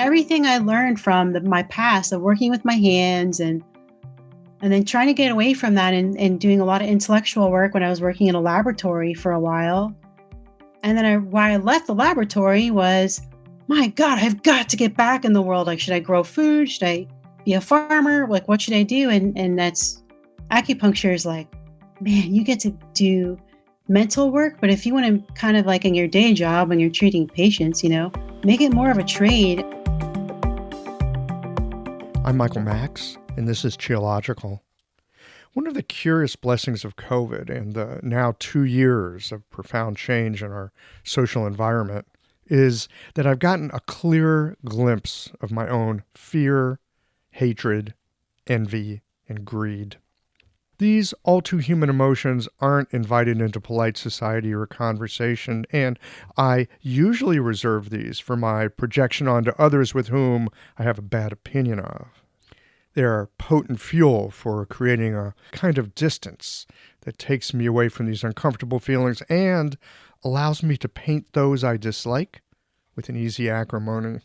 everything I learned from my past of working with my hands and then trying to get away from that and doing a lot of intellectual work when I was working in a laboratory for a while. And then why I left the laboratory was, my God, I've got to get back in the world. Like, should I grow food? Should I be a farmer? Like, what should I do? And that's acupuncture is like, man, you get to do mental work. But if you want to kind of like in your day job when you're treating patients, make it more of a trade. I'm Michael Max, and this is Geological. One of the curious blessings of COVID and the now 2 years of profound change in our social environment is that I've gotten a clear glimpse of my own fear, hatred, envy, and greed. These all too human emotions aren't invited into polite society or conversation, and I usually reserve these for my projection onto others with whom I have a bad opinion of. They're potent fuel for creating a kind of distance that takes me away from these uncomfortable feelings and allows me to paint those I dislike with an easy acrimony.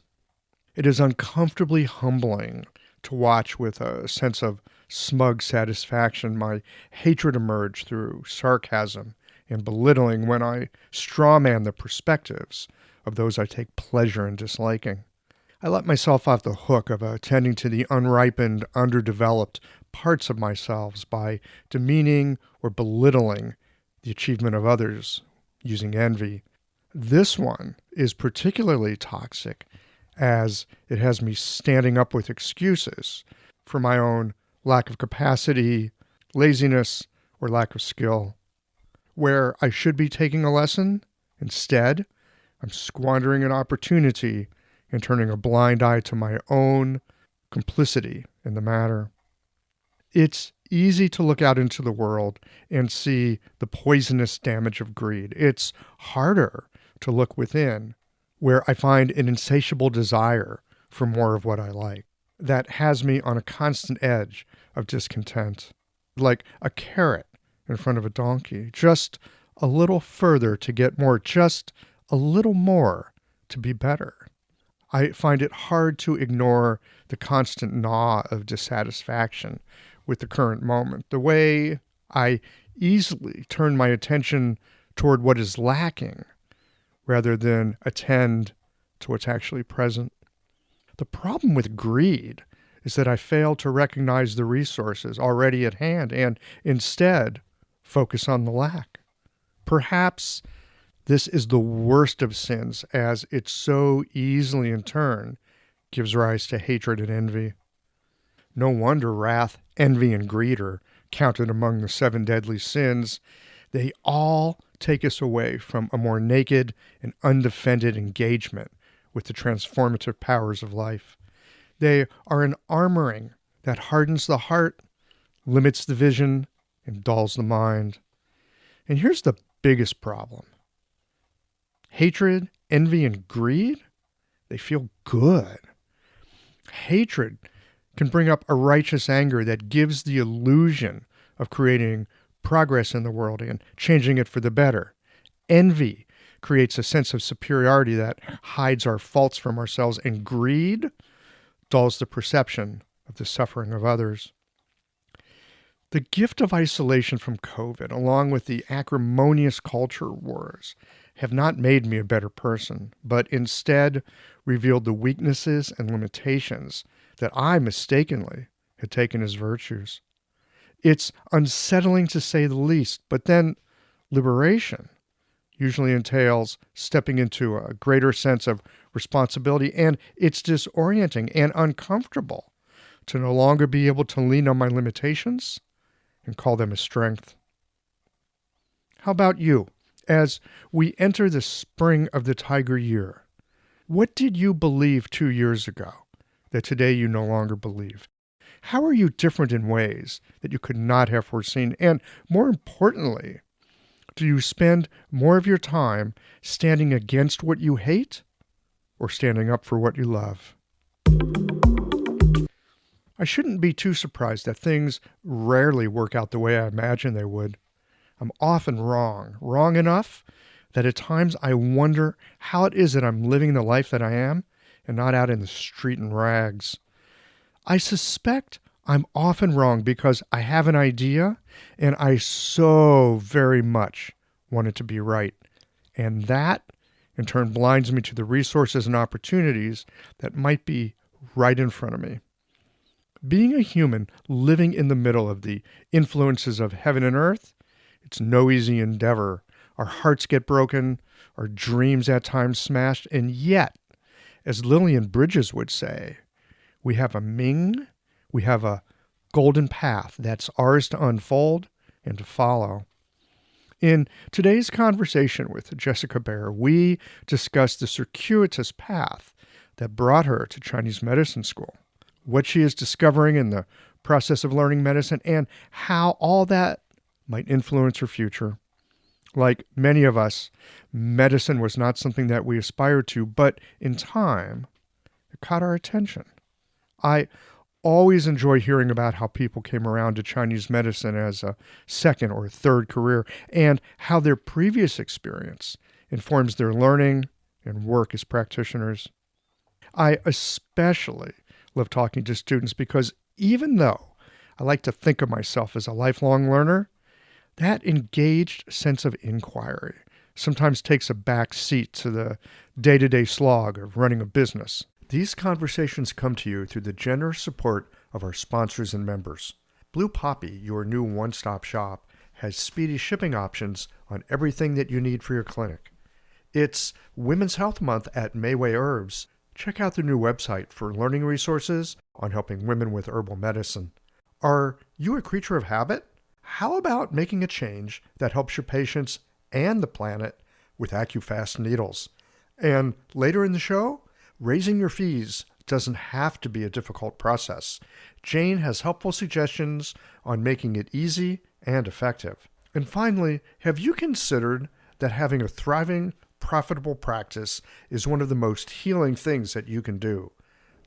It is uncomfortably humbling to watch with a sense of smug satisfaction my hatred emerge through sarcasm and belittling when I strawman the perspectives of those I take pleasure in disliking. I let myself off the hook of attending to the unripened, underdeveloped parts of myself by demeaning or belittling the achievement of others using envy. This one is particularly toxic as it has me standing up with excuses for my own lack of capacity, laziness, or lack of skill. Where I should be taking a lesson, instead, I'm squandering an opportunity and turning a blind eye to my own complicity in the matter. It's easy to look out into the world and see the poisonous damage of greed. It's harder to look within, where I find an insatiable desire for more of what I like that has me on a constant edge of discontent, like a carrot in front of a donkey, just a little further to get more, just a little more to be better. I find it hard to ignore the constant gnaw of dissatisfaction with the current moment, the way I easily turn my attention toward what is lacking rather than attend to what's actually present. The problem with greed is that I fail to recognize the resources already at hand and instead focus on the lack. Perhaps this is the worst of sins, as it so easily in turn gives rise to hatred and envy. No wonder wrath, envy, and greed are counted among the 7 deadly sins. They all take us away from a more naked and undefended engagement with the transformative powers of life. They are an armoring that hardens the heart, limits the vision, and dulls the mind. And here's the biggest problem. Hatred, envy, and greed, they feel good. Hatred can bring up a righteous anger that gives the illusion of creating progress in the world and changing it for the better. Envy creates a sense of superiority that hides our faults from ourselves, and greed dulls the perception of the suffering of others. The gift of isolation from COVID, along with the acrimonious culture wars, have not made me a better person, but instead revealed the weaknesses and limitations that I mistakenly had taken as virtues. It's unsettling to say the least, but then liberation usually entails stepping into a greater sense of responsibility, and it's disorienting and uncomfortable to no longer be able to lean on my limitations and call them a strength. How about you? As we enter the spring of the tiger year, what did you believe 2 years ago that today you no longer believe? How are you different in ways that you could not have foreseen? And more importantly, do you spend more of your time standing against what you hate or standing up for what you love? I shouldn't be too surprised that things rarely work out the way I imagine they would. I'm often wrong enough that at times I wonder how it is that I'm living the life that I am and not out in the street in rags. I suspect I'm often wrong because I have an idea and I so very much want it to be right. And that, in turn, blinds me to the resources and opportunities that might be right in front of me. Being a human living in the middle of the influences of heaven and earth, it's no easy endeavor. Our hearts get broken, our dreams at times smashed, and yet, as Lillian Bridges would say, we have a Ming, we have a golden path that's ours to unfold and to follow. In today's conversation with Jessica Baer, we discuss the circuitous path that brought her to Chinese medicine school, what she is discovering in the process of learning medicine, and how all that might influence her future. Like many of us, medicine was not something that we aspired to, but in time, it caught our attention. I always enjoy hearing about how people came around to Chinese medicine as a second or third career and how their previous experience informs their learning and work as practitioners. I especially love talking to students because even though I like to think of myself as a lifelong learner, that engaged sense of inquiry sometimes takes a back seat to the day-to-day slog of running a business. These conversations come to you through the generous support of our sponsors and members. Blue Poppy, your new one-stop shop, has speedy shipping options on everything that you need for your clinic. It's Women's Health Month at Mayway Herbs. Check out their new website for learning resources on helping women with herbal medicine. Are you a creature of habit? How about making a change that helps your patients and the planet with AccuFast needles? And later in the show, raising your fees doesn't have to be a difficult process. Jane has helpful suggestions on making it easy and effective. And finally, have you considered that having a thriving, profitable practice is one of the most healing things that you can do?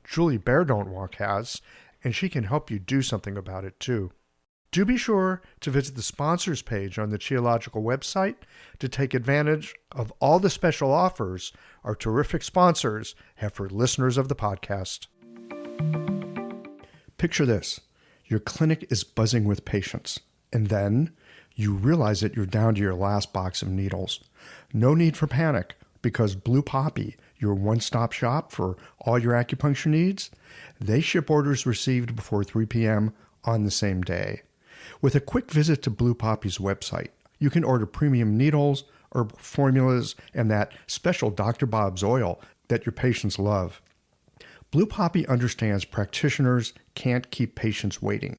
Julie Baer Don't Walk has, and she can help you do something about it too. Do be sure to visit the sponsors page on the Qiological website to take advantage of all the special offers our terrific sponsors have for listeners of the podcast. Picture this. Your clinic is buzzing with patients, and then you realize that you're down to your last box of needles. No need for panic, because Blue Poppy, your one-stop shop for all your acupuncture needs, they ship orders received before 3 p.m. on the same day. With a quick visit to Blue Poppy's website, you can order premium needles, herbal formulas, and that special Dr. Bob's oil that your patients love. Blue Poppy understands practitioners can't keep patients waiting.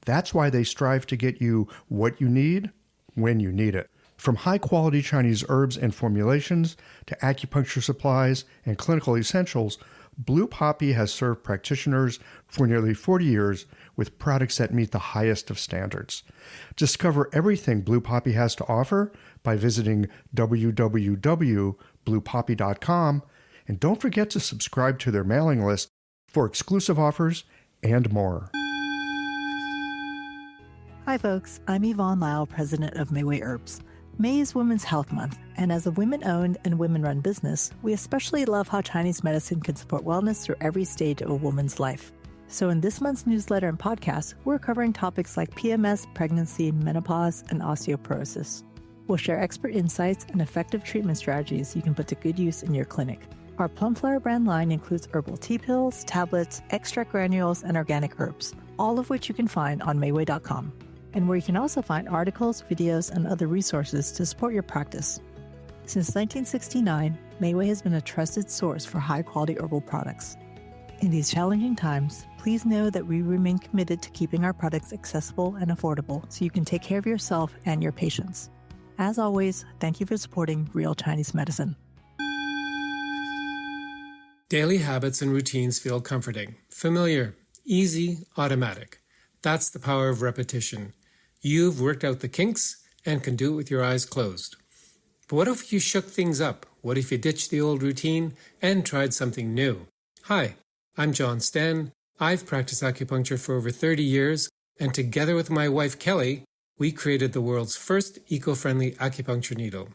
That's why they strive to get you what you need when you need it. From high-quality Chinese herbs and formulations to acupuncture supplies and clinical essentials, Blue Poppy has served practitioners for nearly 40 years with products that meet the highest of standards. Discover everything Blue Poppy has to offer by visiting www.bluepoppy.com, and don't forget to subscribe to their mailing list for exclusive offers and more. Hi folks, I'm Yvonne Lyle, president of Mayway Herbs. May is Women's Health Month, and as a women-owned and women-run business, we especially love how Chinese medicine can support wellness through every stage of a woman's life. So in this month's newsletter and podcast, we're covering topics like PMS, pregnancy, menopause, and osteoporosis. We'll share expert insights and effective treatment strategies you can put to good use in your clinic. Our Plumflower brand line includes herbal tea pills, tablets, extract granules, and organic herbs, all of which you can find on Mayway.com, and where you can also find articles, videos, and other resources to support your practice. Since 1969, Mayway has been a trusted source for high-quality herbal products. In these challenging times, please know that we remain committed to keeping our products accessible and affordable so you can take care of yourself and your patients. As always, thank you for supporting Real Chinese Medicine. Daily habits and routines feel comforting, familiar, easy, automatic. That's the power of repetition. You've worked out the kinks and can do it with your eyes closed. But what if you shook things up? What if you ditched the old routine and tried something new? Hi, I'm John Sten. I've practiced acupuncture for over 30 years, and together with my wife Kelly, we created the world's first eco-friendly acupuncture needle.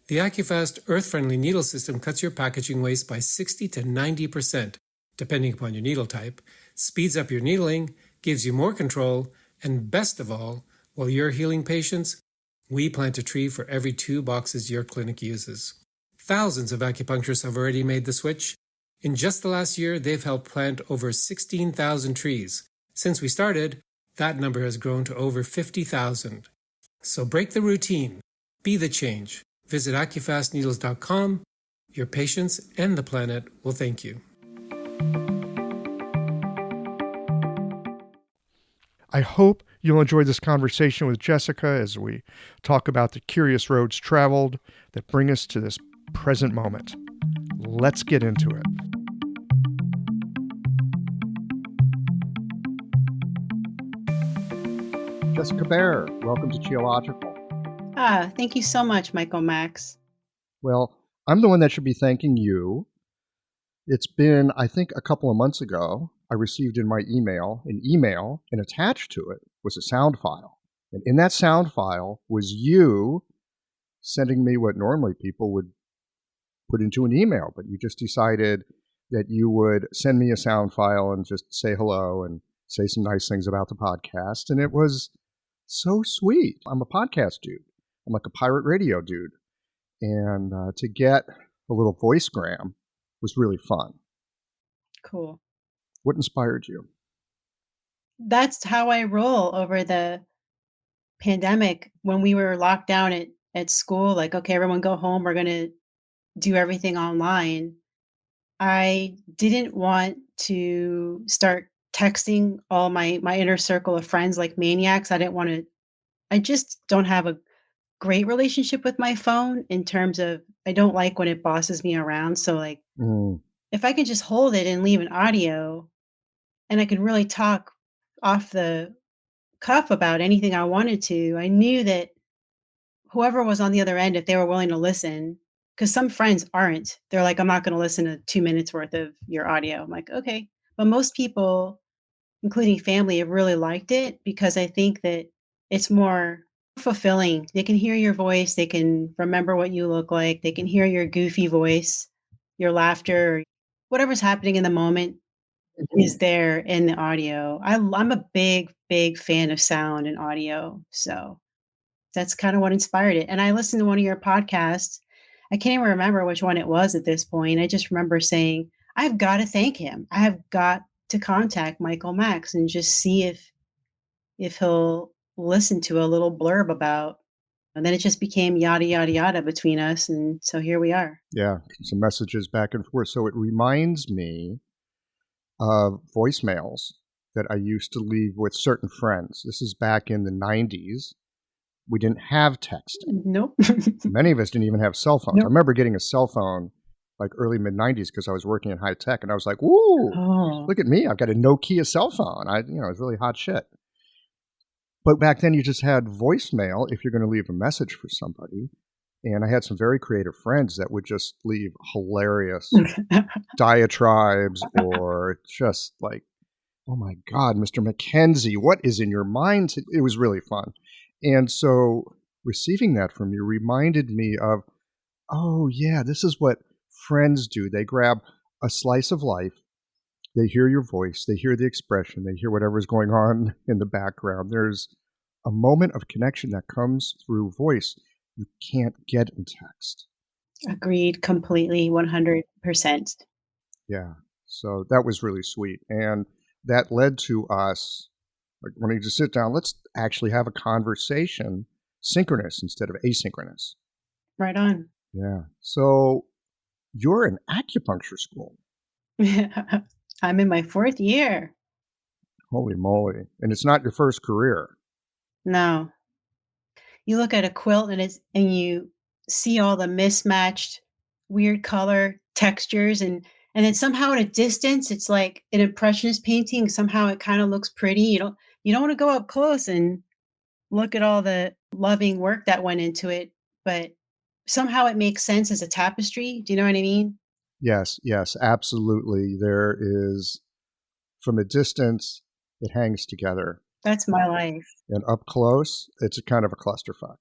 The AccuFast earth-friendly needle system cuts your packaging waste by 60 to 90%, depending upon your needle type, speeds up your needling, gives you more control, and best of all, while you're healing patients, we plant a tree for every 2 boxes your clinic uses. Thousands of acupuncturists have already made the switch. In just the last year, they've helped plant over 16,000 trees. Since we started, that number has grown to over 50,000. So break the routine. Be the change. Visit acufastneedles.com. Your patients and the planet will thank you. I hope you'll enjoy this conversation with Jessica as we talk about the curious roads traveled that bring us to this present moment. Let's get into it. Jessica Baer, welcome to Geological. Thank you so much, Michael Max. Well, I'm the one that should be thanking you. It's been, I think, a couple of months ago, I received in my email, and attached to it was a sound file. And in that sound file was you sending me what normally people would put into an email, but you just decided that you would send me a sound file and just say hello and say some nice things about the podcast. And it was so sweet. I'm a podcast dude. I'm like a pirate radio dude. And to get a little voicegram was really fun. Cool. What inspired you? That's how I roll over the pandemic. When we were locked down at school, like, okay, everyone go home. We're going to do everything online. I didn't want to start texting all my inner circle of friends like maniacs. I just don't have a great relationship with my phone in terms of I don't like when it bosses me around. So like if I can just hold it and leave an audio and I can really talk off the cuff about anything I wanted to, I knew that whoever was on the other end, if they were willing to listen, because some friends aren't, they're like, I'm not going to listen to 2 minutes worth of your audio. I'm like, okay. But most people, including family, have really liked it because I think that it's more fulfilling. They can hear your voice. They can remember what you look like. They can hear your goofy voice, your laughter, whatever's happening in the moment is there in the audio. I'm a big, big fan of sound and audio. So that's kind of what inspired it. And I listened to one of your podcasts. I can't even remember which one it was at this point. I just remember saying, I've got to thank him. I have got to contact Michael Max and just see if he'll listen to a little blurb about. And then it just became yada, yada, yada between us. And so here we are. Yeah, some messages back and forth. So it reminds me of voicemails that I used to leave with certain friends. This is back in the 90s. We didn't have texting. Nope. Many of us didn't even have cell phones. Nope. I remember getting a cell phone like early mid-90s because I was working in high tech, and I was like, "Woo, look at me! I've got a Nokia cell phone." It was really hot shit. But back then, you just had voicemail if you're going to leave a message for somebody. And I had some very creative friends that would just leave hilarious diatribes or just like, "Oh my God, Mr. McKenzie, what is in your mind?" It was really fun. And so receiving that from you reminded me of, oh yeah, this is what friends do. They grab a slice of life, they hear your voice, they hear the expression, they hear whatever's going on in the background. There's a moment of connection that comes through voice you can't get in text. Agreed completely, 100%. Yeah, so that was really sweet. And that led to us like wanting to sit down, let's actually have a conversation synchronous instead of asynchronous. Right on. Yeah. So you're in acupuncture school. I'm in my 4th year. Holy moly. And it's not your first career. No. You look at a quilt and you see all the mismatched weird color textures and then somehow at a distance it's like an impressionist painting. Somehow it kind of looks pretty. You don't want to go up close and look at all the loving work that went into it, but somehow it makes sense as a tapestry. Do you know what I mean? Yes, absolutely. There is, from a distance, it hangs together. That's my life. And up close, it's a kind of a clusterfuck.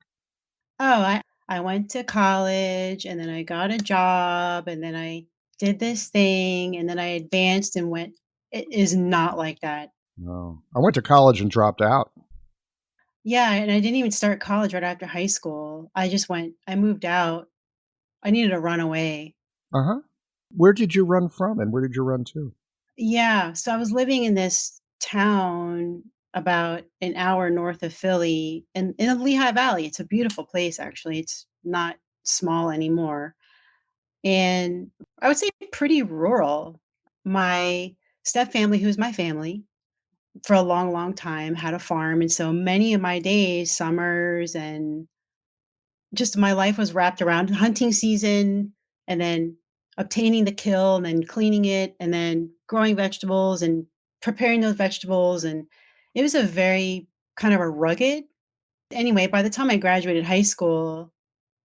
Oh, I went to college and then I got a job and then I did this thing and then I advanced and went. It is not like that. No. I went to college and dropped out. Yeah, and I didn't even start college right after high school. I moved out. I needed to run away. Uh-huh. Where did you run from and where did you run to? Yeah, so I was living in this town about an hour north of Philly in the Lehigh Valley. It's a beautiful place, actually. It's not small anymore. And I would say pretty rural. My step family, who's my family for a long, long time, had a farm. And so many of my days, summers and just my life was wrapped around hunting season and then obtaining the kill and then cleaning it and then growing vegetables and preparing those vegetables. And it was a very kind of a rugged. Anyway, by the time I graduated high school,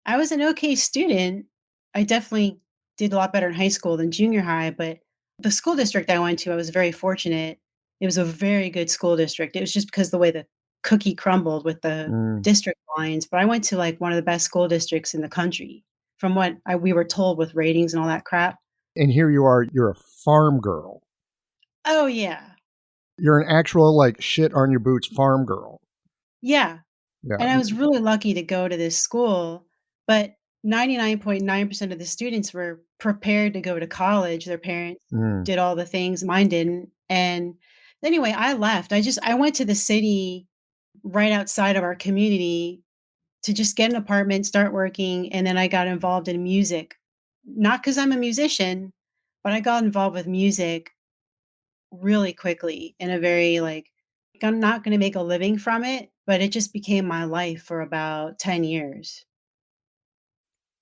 I was an okay student. I definitely did a lot better in high school than junior high, but the school district I went to, I was very fortunate. It was a very good school district. It was just because the way the cookie crumbled with the Mm. district lines, but I went to like one of the best school districts in the country from what we were told with ratings and all that crap. And here you are, you're a farm girl. Oh yeah. You're an actual like shit on your boots farm girl. Yeah. Yeah. And I was really lucky to go to this school, but 99.9% of the students were prepared to go to college. Their parents Mm. did all the things, mine didn't. And anyway, I left. I went to the city right outside of our community to just get an apartment, start working, and then I got involved in music. Not because I'm a musician, but I got involved with music really quickly in a very like I'm not going to make a living from it, but it just became my life for about 10 years.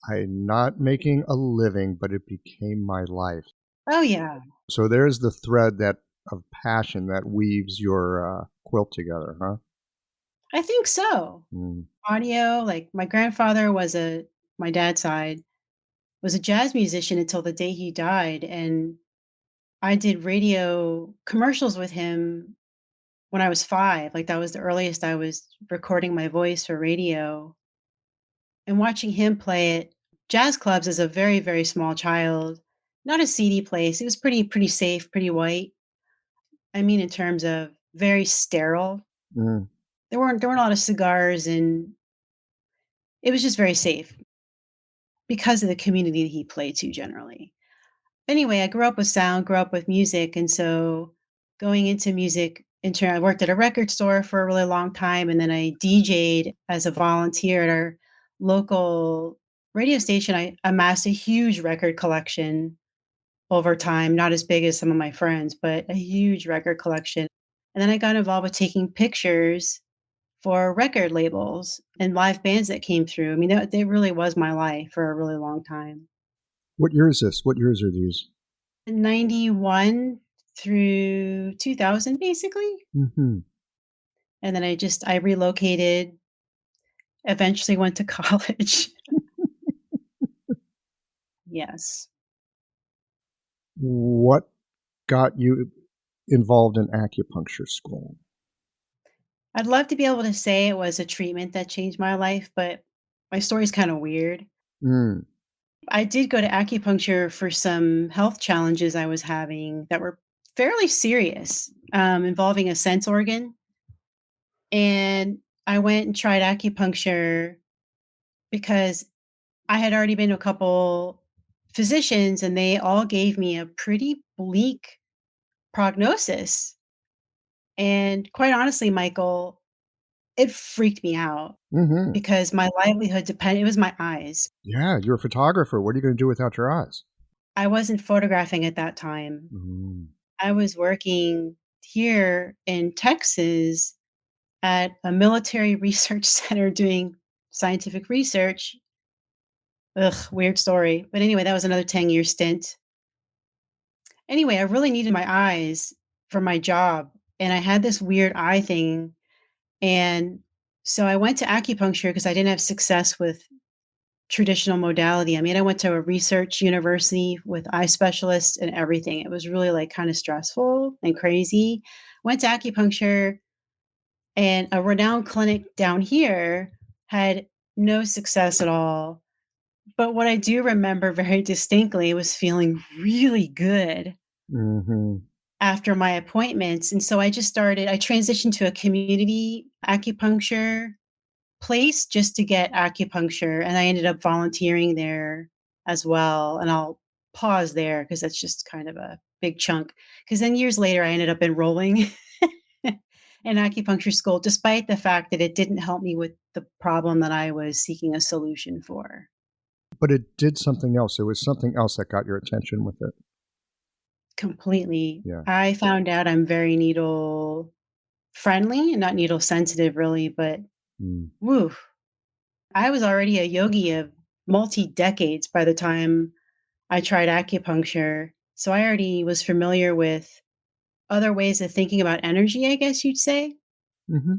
I'm not making a living, but it became my life. Oh yeah. So there's the thread that of passion that weaves your quilt together, huh? I think so. Mm. Audio, like my dad's side was a jazz musician until the day he died and I did radio commercials with him when I was 5. Like that was the earliest I was recording my voice for radio and watching him play at jazz clubs as a very, very small child. Not a seedy place. It was pretty safe, pretty white. I mean, in terms of very sterile. Mm. There weren't a lot of cigars, and it was just very safe because of the community that he played to generally. Anyway, I grew up with sound, grew up with music, and so going into music, I worked at a record store for a really long time, and then I DJ'd as a volunteer at our local radio station. I amassed a huge record collection over time, not as big as some of my friends, but a huge record collection. And then I got involved with taking pictures for record labels and live bands that came through. I mean, that really was my life for a really long time. What year is this? What years are these? 91 through 2000, basically. Mm-hmm. And then I relocated, eventually went to college. Yes. What got you involved in acupuncture school? I'd love to be able to say it was a treatment that changed my life, but my story's kind of weird. Mm. I did go to acupuncture for some health challenges I was having that were fairly serious, involving a sense organ. And I went and tried acupuncture because I had already been to a couple physicians and they all gave me a pretty bleak prognosis. And quite honestly, Michael, it freaked me out Mm-hmm. because my livelihood depended, it was my eyes. Yeah, you're a photographer. What are you going to do without your eyes? I wasn't photographing at that time. Mm. I was working here in Texas at a military research center doing scientific research. Ugh, weird story. But anyway, that was another 10-year stint. Anyway, I really needed my eyes for my job, and I had this weird eye thing, and so I went to acupuncture because I didn't have success with traditional modality. I mean, I went to a research university with eye specialists and everything. It was really, like, kinda stressful and crazy. Went to acupuncture, and a renowned clinic down here had no success at all. But what I do remember very distinctly was feeling really good Hmm. after my appointments. And so I transitioned to a community acupuncture place just to get acupuncture. And I ended up volunteering there as well. And I'll pause there because that's just kind of a big chunk. Because then years later, I ended up enrolling in acupuncture school, despite the fact that it didn't help me with the problem that I was seeking a solution for. But it did something else. It was something else that got your attention with it. Completely. Yeah. I found out I'm very needle friendly and not needle sensitive, really, but Mm. woo, I was already a yogi of multi decades by the time I tried acupuncture. So I already was familiar with other ways of thinking about energy, I guess you'd say. Hmm.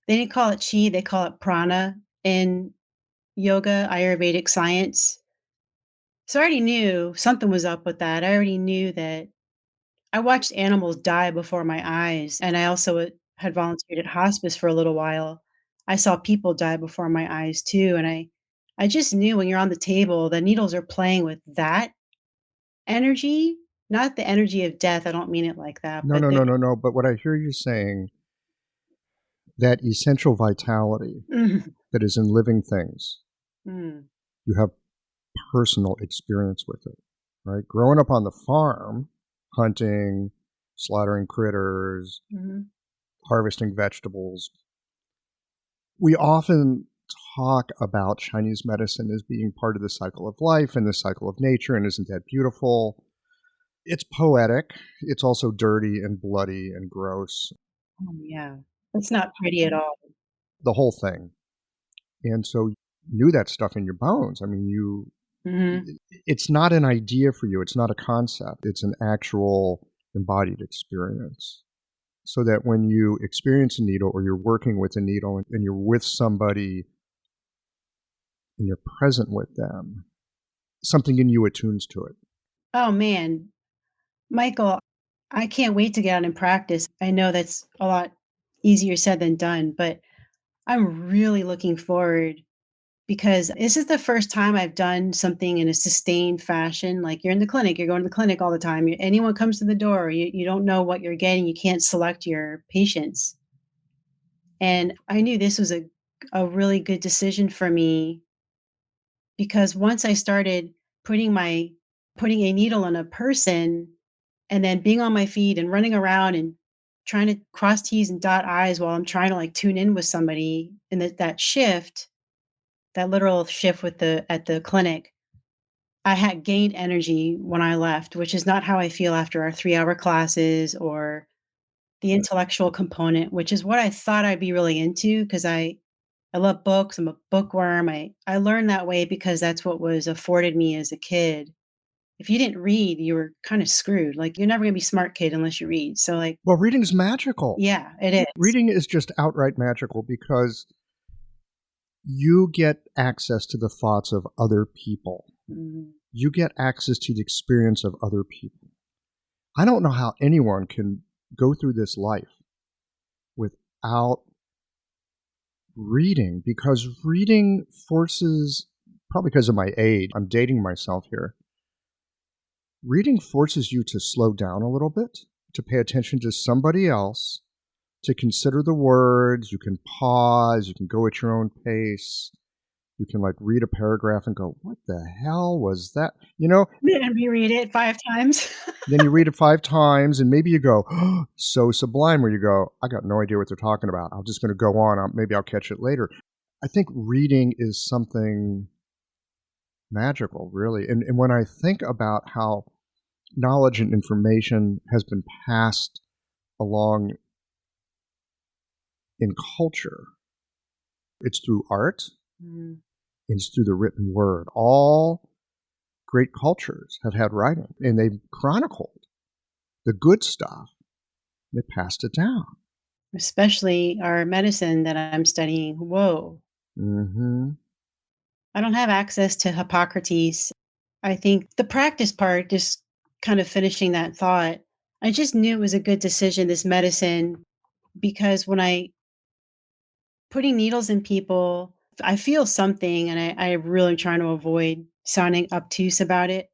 They didn't call it chi, they call it prana in yoga, Ayurvedic science. So I already knew something was up with that. I already knew that I watched animals die before my eyes, and I also had volunteered at hospice for a little while. I saw people die before my eyes too, and I just knew when you're on the table, the needles are playing with that energy, not the energy of death. I don't mean it like that, No, but no, no, no, no. But what I hear you saying, that essential vitality Mhm. that is in living things, Mm, you have personal experience with it, right? Growing up on the farm, hunting, slaughtering critters, mhm. harvesting vegetables, we often talk about Chinese medicine as being part of the cycle of life and the cycle of nature, and isn't that beautiful? It's poetic. It's also dirty and bloody and gross, Oh, yeah. That's not pretty at all. the whole thing. And so you knew that stuff in your bones. I mean, Mhm. it's not an idea for you. It's not a concept. It's an actual embodied experience. So that when you experience a needle or you're working with a needle and you're with somebody and you're present with them, something in you attunes to it. Oh, man. Michael, I can't wait to get out and practice. I know that's a lot easier said than done, but I'm really looking forward because this is the first time I've done something in a sustained fashion. Like you're in the clinic, you're going to the clinic all the time. Anyone comes to the door, you don't know what you're getting. You can't select your patients. And I knew this was a really good decision for me because once I started putting my putting a needle in a person and then being on my feet and running around and trying to cross T's and dot I's while I'm trying to like tune in with somebody in that shift, that literal shift with the at the clinic, I had gained energy when I left, which is not how I feel after our 3-hour classes or the intellectual component, which is what I thought I'd be really into because I love books. I'm a bookworm. I learned that way because that's what was afforded me as a kid. If you didn't read, you were kind of screwed. Like you're never gonna be smart kid unless you read. So like, Well, reading is magical. yeah, it is. Reading is just outright magical because you get access to the thoughts of other people. Mhm. You get access to the experience of other people. I don't know how anyone can go through this life without reading, because reading forces, probably because of my age, I'm dating myself here. Reading forces you to slow down a little bit, to pay attention to somebody else, to consider the words. You can pause, you can go at your own pace. You can like read a paragraph and go, what the hell was that? And reread it 5 times. Then you read it 5 times and maybe you go, oh, so sublime, where you go, I got no idea what they're talking about. I'm just going to go on. Maybe I'll catch it later. I think reading is something magical, really. And when I think about how knowledge and information has been passed along in culture, it's through art, Mm. it's through the written word. All great cultures have had writing, and they've chronicled the good stuff. They passed it down. Especially our medicine that I'm studying. Whoa. Mm-hmm. I don't have access to Hippocrates. I think the practice part, just kind of finishing that thought, I just knew it was a good decision, this medicine, because when I putting needles in people, I feel something, and I really trying to avoid sounding obtuse about it,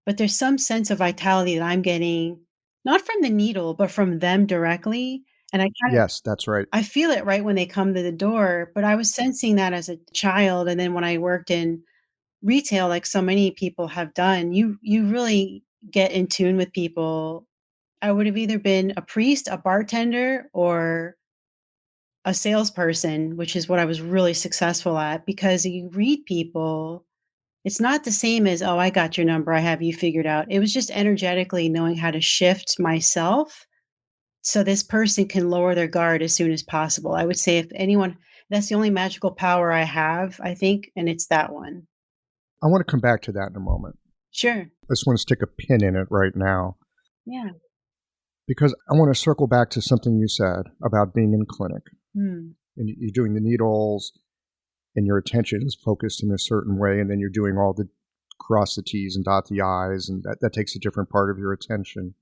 but there's some sense of vitality that I'm getting, not from the needle, but from them directly, and Yes, that's right. I feel it right when they come to the door, but I was sensing that as a child, and then when I worked in retail, like so many people have done, you really get in tune with people. I would have either been a priest, a bartender, or a salesperson, which is what I was really successful at because you read people. It's not the same as, "Oh, I got your number. I have you figured out." It was just energetically knowing how to shift myself so this person can lower their guard as soon as possible. I would say if anyone that's the only magical power I have, I think, and it's that one. I want to come back to that in a moment. Sure. I just want to stick a pin in it right now Yeah. because I want to circle back to something you said about being in clinic. Mm. And you're doing the needles and your attention is focused in a certain way, and then you're doing all the cross the T's and dot the I's, and that takes a different part of your attention.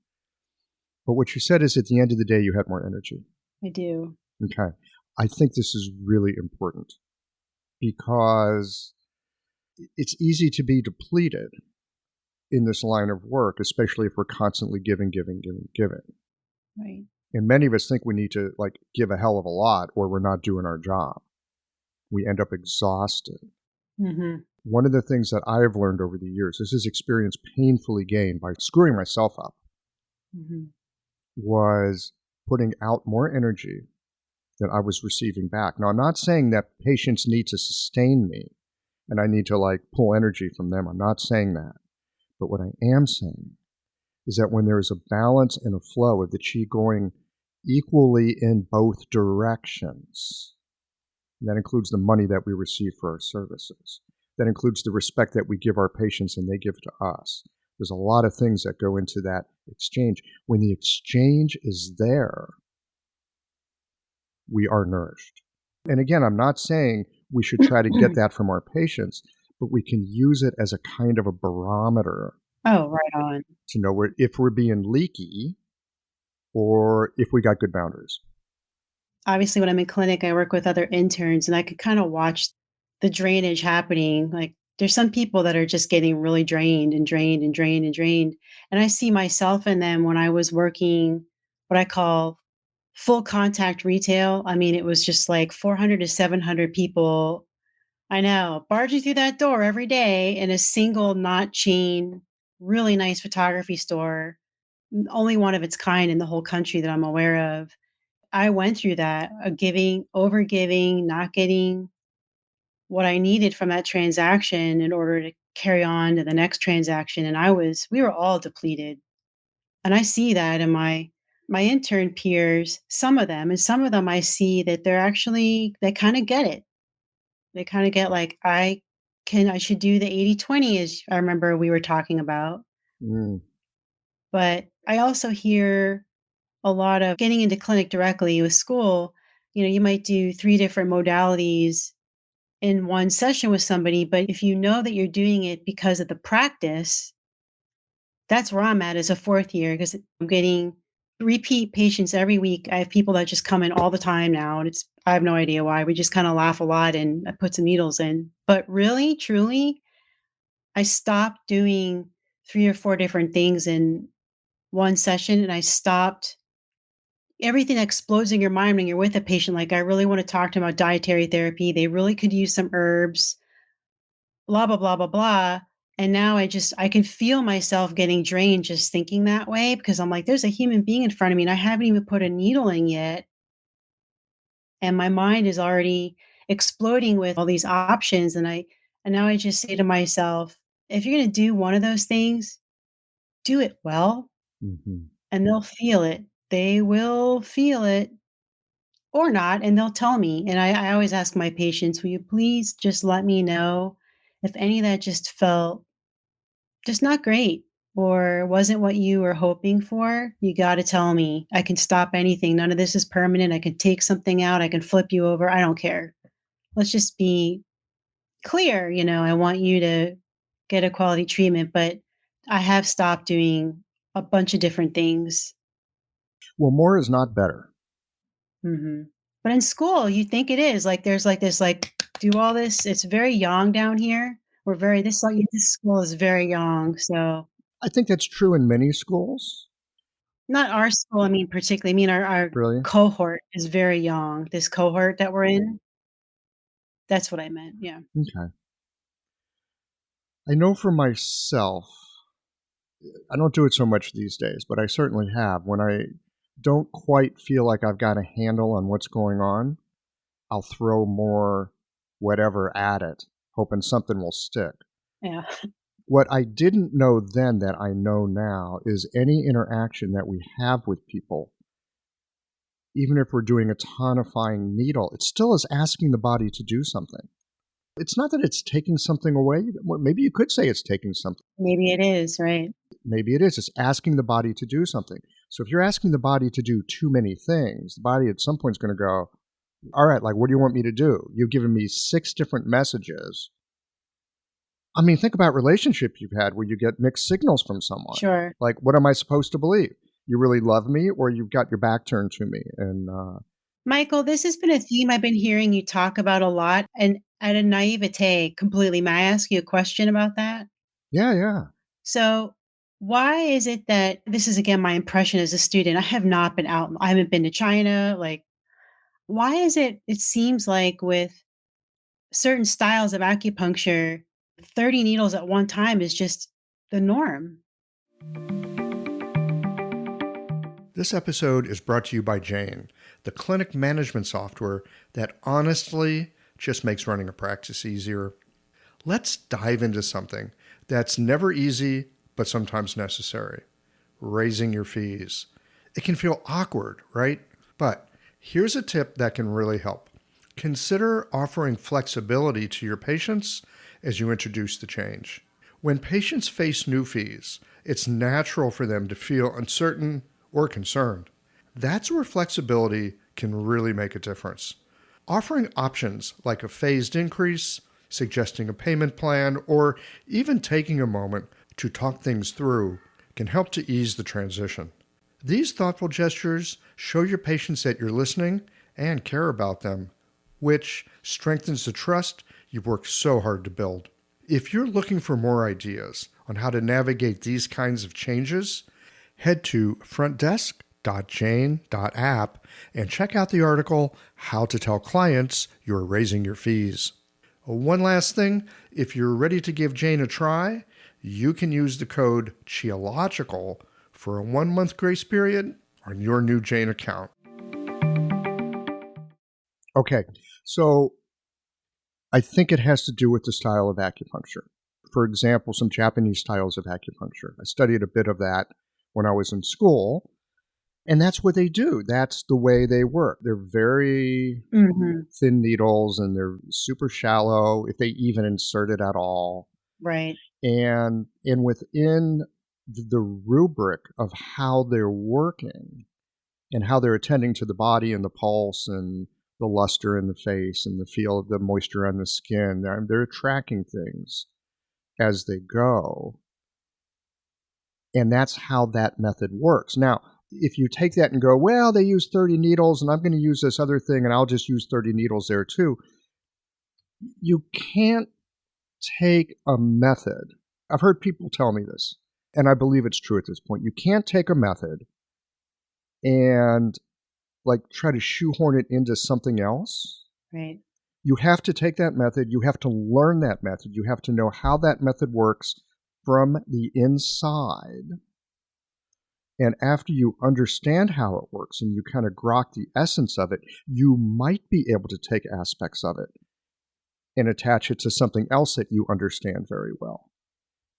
But what you said is at the end of the day, you had more energy. I do. Okay. I think this is really important because it's easy to be depleted in this line of work, especially if we're constantly giving. Right. And many of us think we need to give a hell of a lot or we're not doing our job. We end up exhausted. Mhm. One of the things that I have learned over the years, this is experience painfully gained by screwing myself up, Mhm. was putting out more energy than I was receiving back. Now, I'm not saying that patients need to sustain me and I need to pull energy from them. I'm not saying that. But what I am saying is that when there is a balance and a flow of the qi going equally in both directions, and that includes the money that we receive for our services. That includes the respect that we give our patients and they give to us. There's a lot of things that go into that exchange. When the exchange is there, we are nourished. And again, I'm not saying we should try to get that from our patients, but we can use it as a kind of a barometer Oh, right on. to know if we're being leaky or if we got good boundaries. Obviously, when I'm in clinic, I work with other interns, and I could kinda watch the drainage happening. Like, there's some people that are just getting really drained and drained and drained and drained, and I see myself in them when I was working what I call full contact retail. I mean, it was just like 400 to 700 people. I know, barging through that door every day in a single not chain, really nice photography store, only one of its kind in the whole country that I'm aware of. I went through that, giving, over giving, not getting what I needed from that transaction in order to carry on to the next transaction. And we were all depleted. And I see that in my intern peers, some of them, and some of them I see that they kind of get it. They kind of get like, I should do the 80/20 as I remember we were talking about. Mm. But I also hear a lot of getting into clinic directly with school. You might do 3 different modalities in one session with somebody, but if you know that you're doing it because of the practice, that's where I'm at as a 4th year because I'm getting repeat patients every week. I have people that just come in all the time now, and I have no idea why. We just kinda laugh a lot and I put some needles in. But really, truly, I stopped doing 3 or 4 different things in one session, and I stopped everything that explodes in your mind when you're with a patient. Like, I really wanna talk to them about dietary therapy. They really could use some herbs, blah, blah, blah, blah, blah. And now I can feel myself getting drained just thinking that way because I'm like, there's a human being in front of me and I haven't even put a needle in yet. And my mind is already exploding with all these options. And now I just say to myself, if you're going to do one of those things, do it well Mm-hmm. and they'll feel it. They will feel it or not. And they'll tell me. And I always ask my patients, will you please just let me know if any of that just felt just not great or wasn't what you were hoping for? You got to tell me. I can stop anything. None of this is permanent. I can take something out. I can flip you over. I don't care. Let's just be clear. I want you to get a quality treatment, but I have stopped doing a bunch of different things. Well, more is not better. But in school, you think it is like there's like this like do all this. It's very young down here. This school is very young, so I think that's true in many schools. not our school, I mean, particularly, I mean, our Really? cohort is very young. This cohort that we're in, that's what I meant, yeah. Okay. I know for myself, I don't do it so much these days, but I certainly have. When I don't quite feel like I've got a handle on what's going on, I'll throw more whatever at it, hoping something will stick. Yeah. What I didn't know then that I know now is any interaction that we have with people, even if we're doing a tonifying needle, it still is asking the body to do something. It's not that it's taking something away. Maybe you could say it's taking something. Maybe it is, right. Maybe it is. It's asking the body to do something. So if you're asking the body to do too many things, the body at some point is going to go, all right, like, what do you want me to do? You've given me 6 different messages. I mean, think about relationships you've had where you get mixed signals from someone. Sure. Like, what am I supposed to believe? You really love me, or you've got your back turned to me? And Michael, this has been a theme I've been hearing you talk about a lot, and at a naivete completely. May I ask you a question about that? yeah. So, why is it that this is again my impression as a student? I have not been out, I haven't been to China. Like, why is it seems like with certain styles of acupuncture, 30 needles at one time is just the norm? This episode is brought to you by Jane, the clinic management software that honestly just makes running a practice easier. Let's dive into something that's never easy, but sometimes necessary: raising your fees. It can feel awkward, right? But here's a tip that can really help. Consider offering flexibility to your patients as you introduce the change. When patients face new fees, it's natural for them to feel uncertain or concerned. That's where flexibility can really make a difference. Offering options like a phased increase, suggesting a payment plan, or even taking a moment to talk things through can help to ease the transition. These thoughtful gestures show your patients that you're listening and care about them, which strengthens the trust you've worked so hard to build. If you're looking for more ideas on how to navigate these kinds of changes, head to frontdesk.jane.app and check out the article, How to Tell Clients You're Raising Your Fees. One last thing, if you're ready to give Jane a try, you can use the code CHEOLOGICAL for a 1-month grace period on your new Jane account. Okay, so I think it has to do with the style of acupuncture. For example, some Japanese styles of acupuncture. I studied a bit of that when I was in school, and that's what they do. That's the way they work. They're very thin needles, and they're super shallow, if they even insert it at all. Right. And within the rubric of how they're working and how they're attending to the body and the pulse and the luster in the face and the feel of the moisture on the skin, they're tracking things as they go. And that's how that method works. Now, if you take that and go, well, they use 30 needles and I'm going to use this other thing and I'll just use 30 needles there too, you can't take a method. I've heard people tell me this, and I believe it's true at this point. You can't take a method and like try to shoehorn it into something else. Right. You have to take that method. You have to learn that method. You have to know how that method works from the inside. And after you understand how it works and you kind of grok the essence of it, you might be able to take aspects of it and attach it to something else that you understand very well.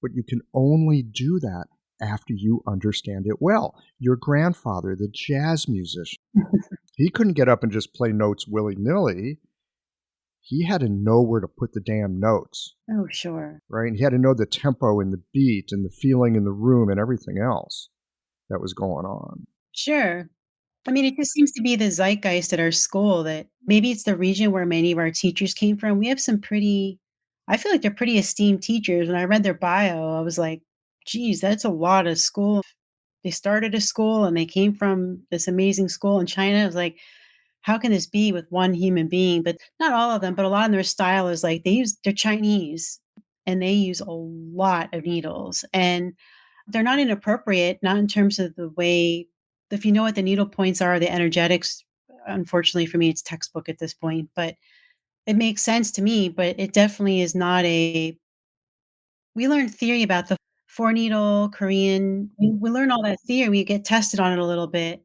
But you can only do that after you understand it well. Your grandfather, the jazz musician, he couldn't get up and just play notes willy-nilly. He had to know where to put the damn notes. Oh, sure. Right? And he had to know the tempo and the beat and the feeling in the room and everything else that was going on. Sure. I mean, it just seems to be the zeitgeist at our school that maybe it's the region where many of our teachers came from. We have some I feel like they're pretty esteemed teachers. When I read their bio, I was like, geez, that's a lot of school. They started a school and they came from this amazing school in China. I was like, how can this be with one human being? But not all of them, but a lot of their style is like they're Chinese and they use a lot of needles. And they're not inappropriate, not in terms of the way, if you know what the needle points are, the energetics, unfortunately for me, it's textbook at this point, but it makes sense to me, but it definitely is not we learn theory about the four needle Korean. We learn all that theory. We get tested on it a little bit.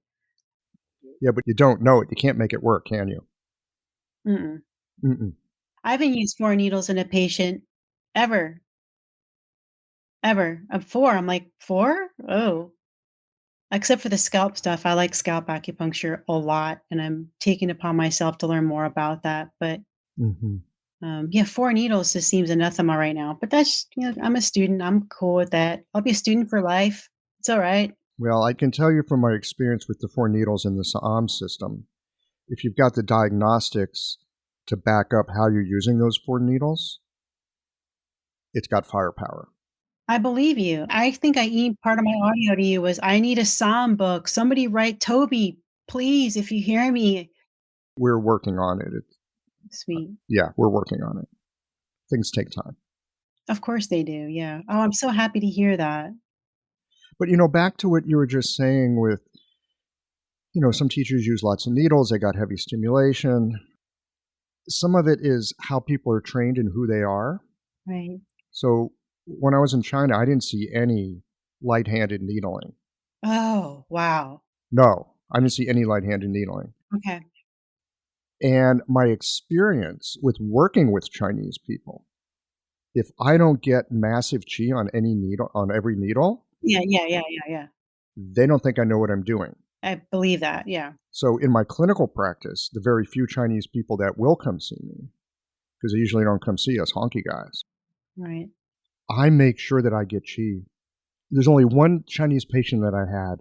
Yeah, but you don't know it. You can't make it work, can you? Mm-mm. Mm-mm. I haven't used four needles in a patient ever. Ever. Four. I'm like, four? Oh. Except for the scalp stuff. I like scalp acupuncture a lot, and I'm taking it upon myself to learn more about that. But Mm-hmm. yeah, four needles just seems anathema right now. But that's, I'm a student. I'm cool with that. I'll be a student for life. It's all right. Well, I can tell you from my experience with the four needles in the Saam system, if you've got the diagnostics to back up how you're using those four needles, it's got firepower. I believe you. I think part of my audio to you was, I need a psalm book. Somebody write Toby, please, if you hear me. We're working on it. Sweet. Yeah, we're working on it. Things take time. Of course they do. Yeah. Oh, I'm so happy to hear that. But, back to what you were just saying with, some teachers use lots of needles. They got heavy stimulation. Some of it is how people are trained and who they are. Right. So when I was in China, I didn't see any light-handed needling. Oh, wow. No, I didn't see any light-handed needling. Okay. And my experience with working with Chinese people, if I don't get massive qi on any needle, on every needle, Yeah. they don't think I know what I'm doing. I believe that. Yeah. So in my clinical practice, the very few Chinese people that will come see me, because they usually don't come see us honky guys, Right. I make sure that I get qi. There's only one Chinese patient that I had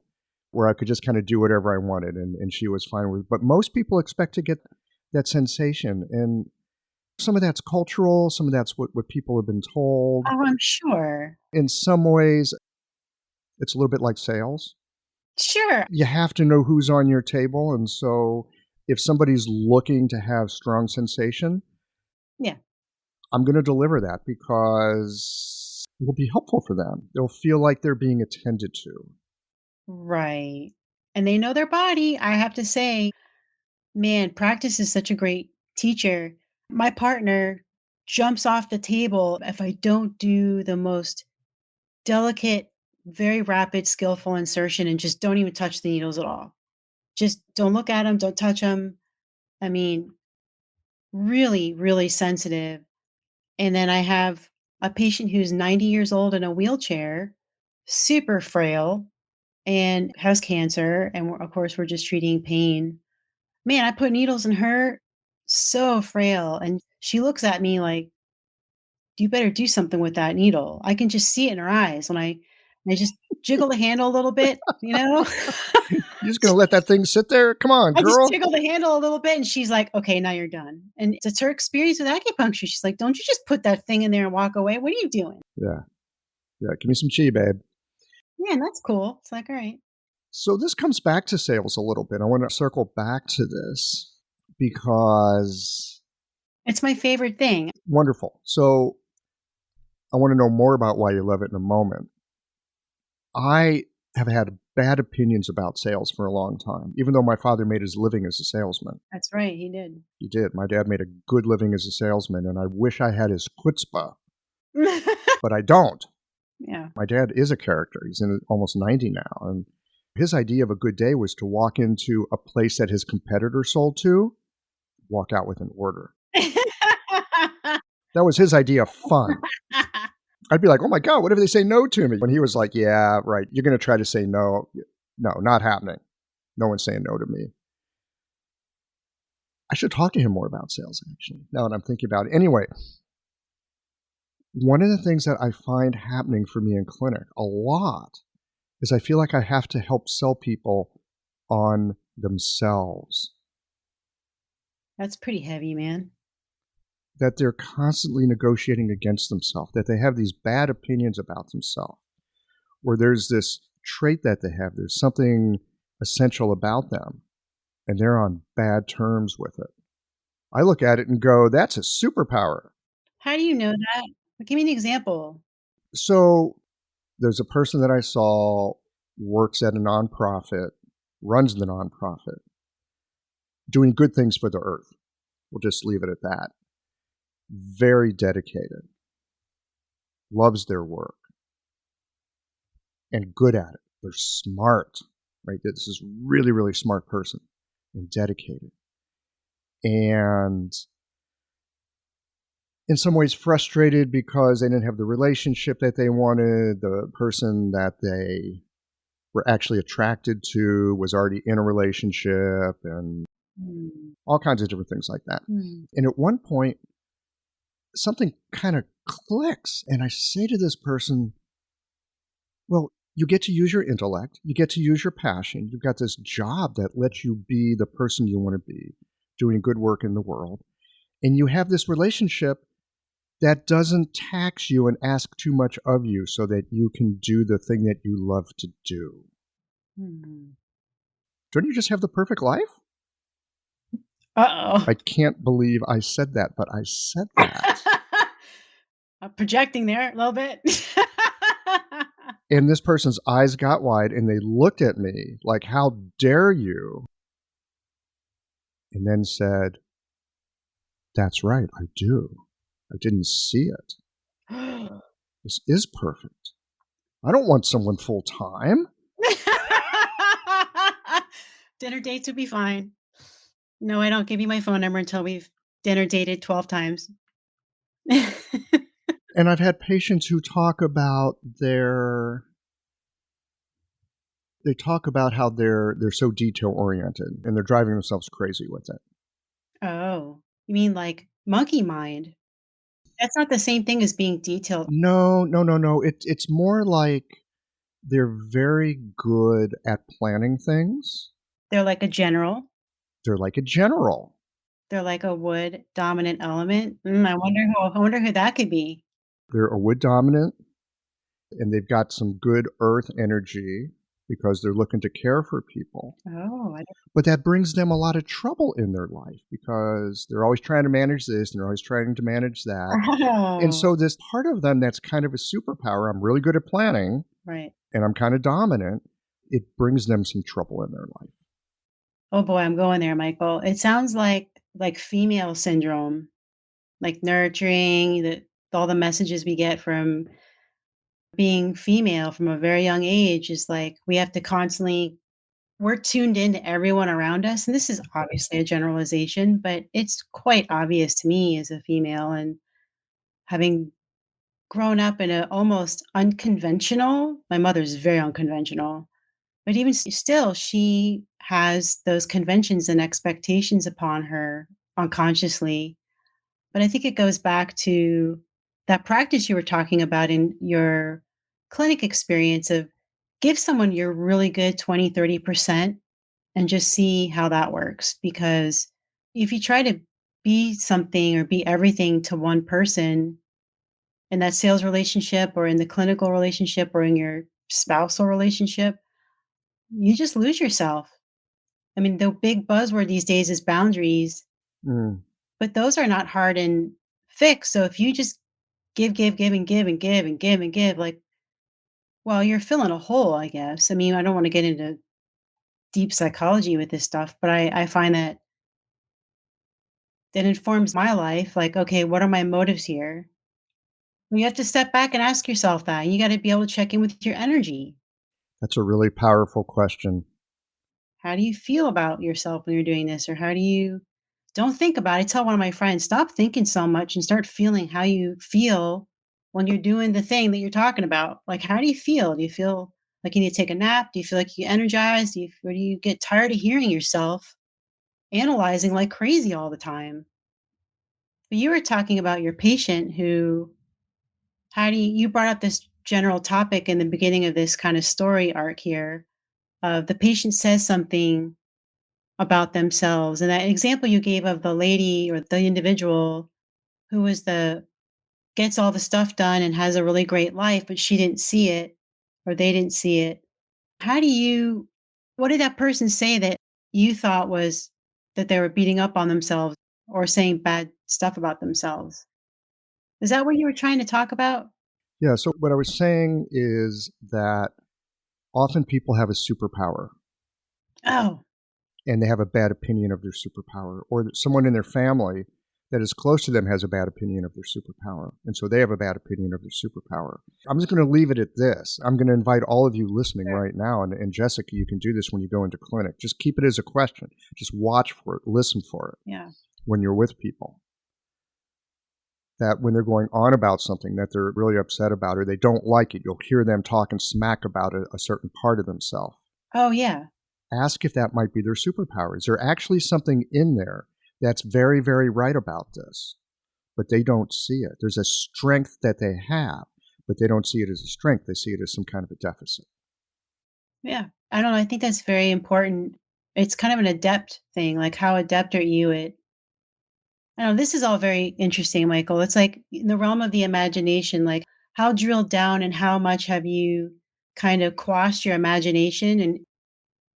where I could just kind of do whatever I wanted, and she was fine with it. But most people expect to get that sensation. And some of that's cultural, some of that's what people have been told. Oh, I'm sure. In some ways, it's a little bit like sales. Sure. You have to know who's on your table. And so if somebody's looking to have strong sensation, Yeah. I'm going to deliver that because it will be helpful for them. They'll feel like they're being attended to. Right. And they know their body. I have to say, man, practice is such a great teacher. My partner jumps off the table if I don't do the most delicate, very rapid, skillful insertion and just don't even touch the needles at all. Just don't look at them, don't touch them. I mean, really, really sensitive. And then I have a patient who's 90 years old in a wheelchair, super frail, and has cancer. And of course, we're just treating pain. Man, I put needles in her, so frail. And she looks at me like, you better do something with that needle. I can just see it in her eyes when I just jiggle the handle a little bit, you know? You're just going to let that thing sit there? Come on, I just girl. jiggle the handle a little bit and she's like, okay, now you're done. And it's her experience with acupuncture. She's like, don't you just put that thing in there and walk away? What are you doing? Yeah. Yeah. Give me some chi, babe. Yeah, and that's cool. It's like, all right. So this comes back to sales a little bit. I want to circle back to this because It's my favorite thing. wonderful. So I want to know more about why you love it in a moment. I have had bad opinions about sales for a long time, even though my father made his living as a salesman. That's right. He did. He did. My dad made a good living as a salesman, and I wish I had his chutzpah, but I don't. Yeah. My dad is a character. He's almost 90 now, and his idea of a good day was to walk into a place that his competitor sold to, walk out with an order. That was his idea of fun. I'd be like, oh my God, what if they say no to me? When he was like, yeah, right, you're going to try to say no. No, not happening. No one's saying no to me. I should talk to him more about sales, actually, now that I'm thinking about it. Anyway, one of the things that I find happening for me in clinic a lot is I feel like I have to help sell people on themselves. That's pretty heavy, man. That they're constantly negotiating against themselves, that they have these bad opinions about themselves, or there's this trait that they have, there's something essential about them, and they're on bad terms with it. I look at it and go, that's a superpower. How do you know that? Give me an example. So there's a person that I saw works at a nonprofit, runs the nonprofit, doing good things for the earth. We'll just leave it at that. Very dedicated, loves their work, and good at it. They're smart, right? This is really, really smart person and dedicated. And in some ways frustrated because they didn't have the relationship that they wanted. The person that they were actually attracted to was already in a relationship, and all kinds of different things like that. And at one point, something kind of clicks, and I say to this person, well, you get to use your intellect, you get to use your passion, you've got this job that lets you be the person you want to be, doing good work in the world, and you have this relationship that doesn't tax you and ask too much of you so that you can do the thing that you love to do. Don't you just have the perfect life? Uh-oh. I can't believe I said that, but I said that. I'm projecting there a little bit. And this person's eyes got wide and they looked at me like, how dare you? And then said, that's right, I do. I didn't see it. This is perfect. I don't want someone full time. Dinner dates would be fine. No, I don't give you my phone number until we've dinner dated 12 times. And I've had patients who talk about how they're so detail oriented and they're driving themselves crazy with it. Oh, you mean like monkey mind? That's not the same thing as being detailed. No. It's more like they're very good at planning things. They're like a general. They're like a general. They're like a wood dominant element. I wonder who that could be. They're a wood dominant, and they've got some good earth energy because they're looking to care for people. Oh, but that brings them a lot of trouble in their life because they're always trying to manage this and they're always trying to manage that. Oh. And so this part of them that's kind of a superpower, I'm really good at planning, Right. and I'm kind of dominant, it brings them some trouble in their life. Oh boy, I'm going there, Michael. It sounds like female syndrome, like nurturing, all the messages we get from being female from a very young age is like we have to constantly we're tuned into everyone around us. And this is obviously a generalization, but it's quite obvious to me as a female and having grown up in a almost unconventional, my mother's very unconventional, but even still, she has those conventions and expectations upon her unconsciously. But I think it goes back to that practice you were talking about in your clinic experience of give someone your really good 20, 30% and just see how that works. Because if you try to be something or be everything to one person in that sales relationship or in the clinical relationship or in your spousal relationship, you just lose yourself. I mean, the big buzzword these days is boundaries, but those are not hard and fixed. So if you just give, and give and give and give and give, like, well, you're filling a hole, I guess. I mean, I don't want to get into deep psychology with this stuff, but I find that informs my life. Like, okay, what are my motives here? You have to step back and ask yourself that. You got to be able to check in with your energy. That's a really powerful question. How do you feel about yourself when you're doing this? Or how do you don't think about it. I tell one of my friends, stop thinking so much and start feeling how you feel when you're doing the thing that you're talking about. Like, how do you feel? Do you feel like you need to take a nap? Do you feel like you're energized? Or do you get tired of hearing yourself analyzing like crazy all the time? But you were talking about your patient who, you brought up this general topic in the beginning of this kind of story arc here. The patient says something about themselves. And that example you gave of the lady or the individual who gets all the stuff done and has a really great life, but she didn't see it or they didn't see it. What did that person say that you thought was that they were beating up on themselves or saying bad stuff about themselves. Is that what you were trying to talk about? Yeah, so what I was saying is that often people have a superpower Oh, and they have a bad opinion of their superpower, or that someone in their family that is close to them has a bad opinion of their superpower. And so they have a bad opinion of their superpower. I'm just going to leave it at this. I'm going to invite all of you listening right now, and Jessica, you can do this when you go into clinic. Just keep it as a question. Just watch for it, listen for it yeah. when you're with people. That when they're going on about something that they're really upset about or they don't like it, you'll hear them talking smack about a certain part of themselves. Oh, yeah. Ask if that might be their superpower. Is there actually something in there that's very, very right about this, but they don't see it? There's a strength that they have, but they don't see it as a strength. They see it as some kind of a deficit. Yeah. I don't know. I think that's very important. It's kind of an adept thing. Like, how adept are you at? I don't know. This is all very interesting, Michael. It's like in the realm of the imagination, like how drilled down and how much have you kind of quashed your imagination and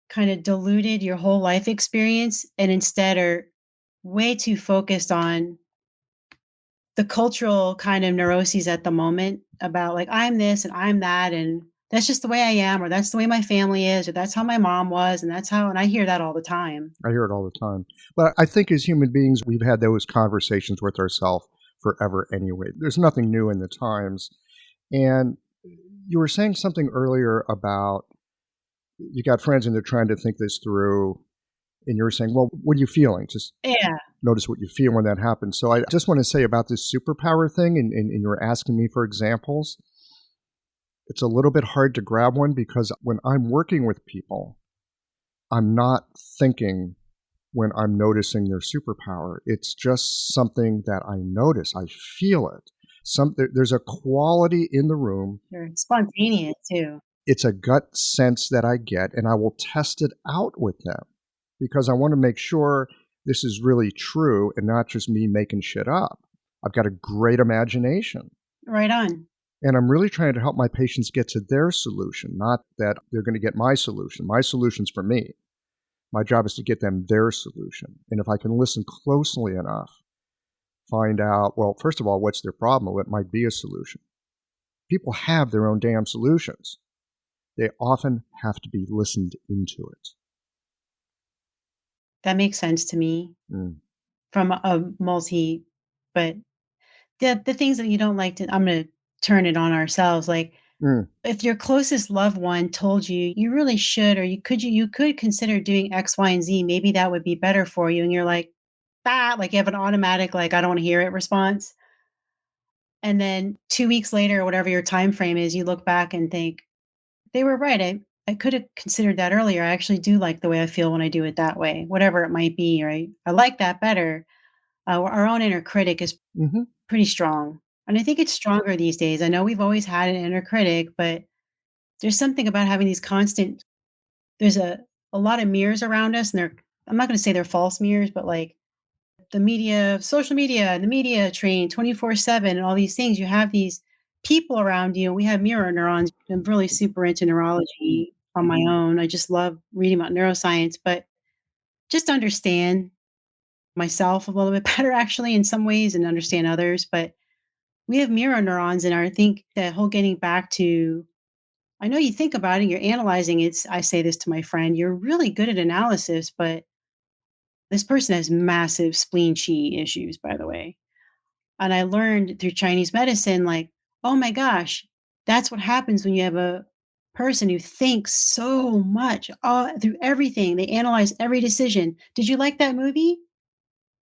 kind of diluted your whole life experience and instead are way too focused on the cultural kind of neuroses at the moment about like I'm this and I'm that and that's just the way I am or that's the way my family is or that's how my mom was and that's how and I hear that all the time. I hear it all the time. But I think as human beings, we've had those conversations with ourselves forever anyway. There's nothing new in the times. And you were saying something earlier about you got friends and they're trying to think this through. And you were saying, well, what are you feeling? Just Yeah. notice what you feel when that happens. So I just want to say about this superpower thing, and you were asking me for examples. It's a little bit hard to grab one because when I'm working with people, I'm not thinking when I'm noticing their superpower. It's just something that I notice. I feel it. There's a quality in the room. You're spontaneous too. It's a gut sense that I get, and I will test it out with them because I want to make sure this is really true and not just me making shit up. I've got a great imagination. Right on. And I'm really trying to help my patients get to their solution, not that they're going to get my solution. My solution's for me. My job is to get them their solution. And if I can listen closely enough, find out, well, first of all, what's their problem? What might be a solution? People have their own damn solutions. They often have to be listened into it. That makes sense to me from a multi, but the things that you don't like to, I'm going to turn it on ourselves. Like if your closest loved one told you, you really should, or you could consider doing X, Y, and Z, maybe that would be better for you. And you're like, like you have an automatic, like, I don't want to hear it response. And then 2 weeks later, or whatever your time frame is, you look back and think, they were right. I could have considered that earlier. I actually do like the way I feel when I do it that way, whatever it might be, right? I like that better. Our own inner critic is pretty strong. And I think it's stronger these days. I know we've always had an inner critic, but there's something about having these constant, there's a lot of mirrors around us. And I'm not going to say they're false mirrors, but like the media, social media, and the media train 24/7 and all these things, you have these people around you. We have mirror neurons. I'm really super into neurology on my own. I just love reading about neuroscience, but just understand myself a little bit better actually in some ways and understand others. But we have mirror neurons and I think that whole getting back to I know you think about it, you're analyzing it. I say this to my friend, you're really good at analysis, but this person has massive spleen chi issues, by the way. And I learned through Chinese medicine, like, oh my gosh, that's what happens when you have a person who thinks so much through everything. They analyze every decision. Did you like that movie?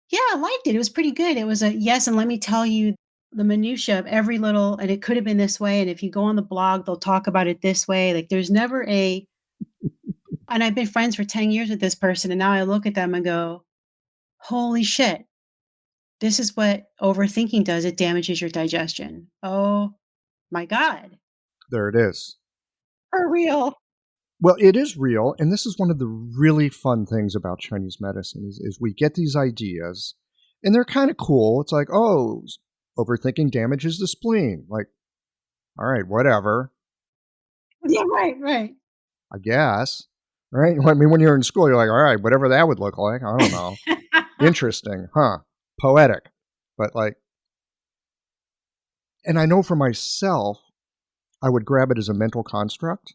Yeah, I liked it. It was pretty good. It was a yes, and let me tell you the minutia of every little, and it could have been this way. And if you go on the blog, they'll talk about it this way. Like there's never and I've been friends for 10 years with this person, and now I look at them and go, holy shit. This is what overthinking does. It damages your digestion. Oh my God. There it is. For real. Well, it is real. And this is one of the really fun things about Chinese medicine is we get these ideas and they're kind of cool. It's like, oh, overthinking damages the spleen. Like, all right, whatever. Yeah, right. I guess. right? I mean, when you're in school, you're like, all right, whatever that would look like, I don't know. Interesting, huh? Poetic. But like, and I know for myself, I would grab it as a mental construct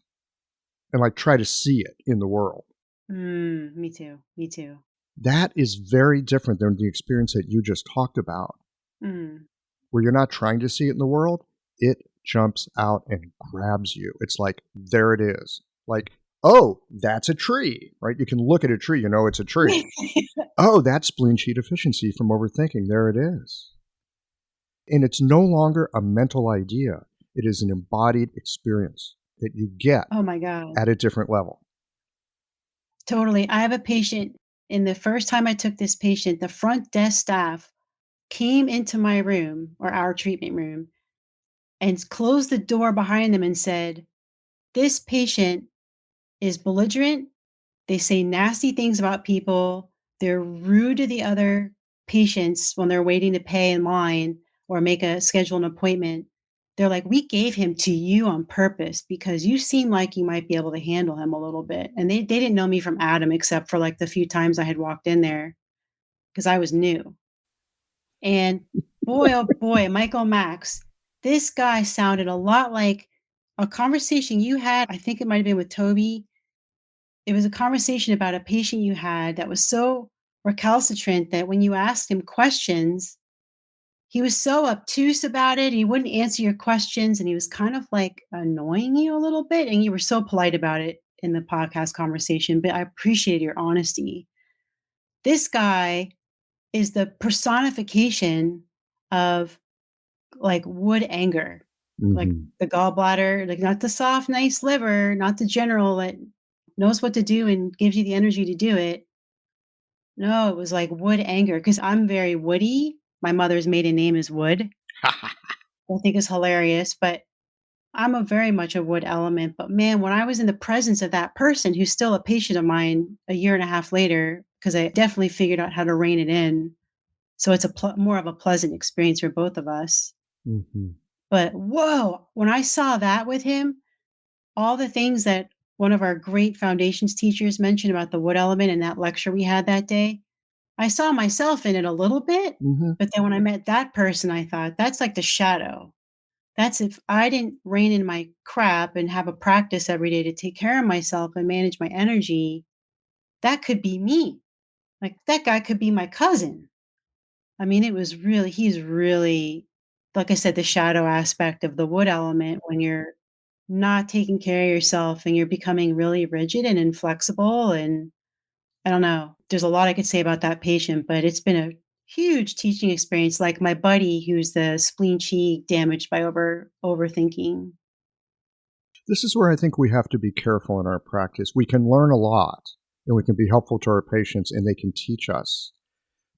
and like try to see it in the world. Me too. Me too. That is very different than the experience that you just talked about, where you're not trying to see it in the world. It jumps out and grabs you. It's like, there it is. Like, oh, that's a tree, right? You can look at a tree, you know it's a tree. Oh, that's spleen chi deficiency from overthinking. There it is. And it's no longer a mental idea. It is an embodied experience that you get Oh my God. at a different level. Totally. I have a patient, and the first time I took this patient, the front desk staff came into my room or our treatment room and closed the door behind them and said, "This patient is belligerent. They say nasty things about people. They're rude to the other patients when they're waiting to pay in line or schedule an appointment. They're like, we gave him to you on purpose because you seem like you might be able to handle him a little bit." And they didn't know me from Adam except for like the few times I had walked in there because I was new. And boy, oh boy, Michael Max, this guy sounded a lot like a conversation you had. I think it might have been with Toby. It was a conversation about a patient you had that was so recalcitrant that when you asked him questions, he was so obtuse about it. He wouldn't answer your questions and he was kind of like annoying you a little bit. And you were so polite about it in the podcast conversation, but I appreciated your honesty. This guy is the personification of like wood anger, like the gallbladder, like not the soft, nice liver, not the general that knows what to do and gives you the energy to do it. No, it was like wood anger because I'm very woody. My mother's maiden name is Wood. I think it's hilarious, but I'm a very much a wood element. But man, when I was in the presence of that person who's still a patient of mine a year and a half later, because I definitely figured out how to rein it in. So it's more of a pleasant experience for both of us. But whoa, when I saw that with him, all the things that one of our great foundations teachers mentioned about the wood element in that lecture we had that day, I saw myself in it a little bit. But then when I met that person, I thought, that's like the shadow. That's if I didn't rein in my crap and have a practice every day to take care of myself and manage my energy, that could be me. Like that guy could be my cousin. I mean, he's really, like I said, the shadow aspect of the wood element when you're not taking care of yourself and you're becoming really rigid and inflexible. And I don't know, there's a lot I could say about that patient, but it's been a huge teaching experience. Like my buddy who's the spleen chi damaged by overthinking. This is where I think we have to be careful in our practice. We can learn a lot and we can be helpful to our patients and they can teach us.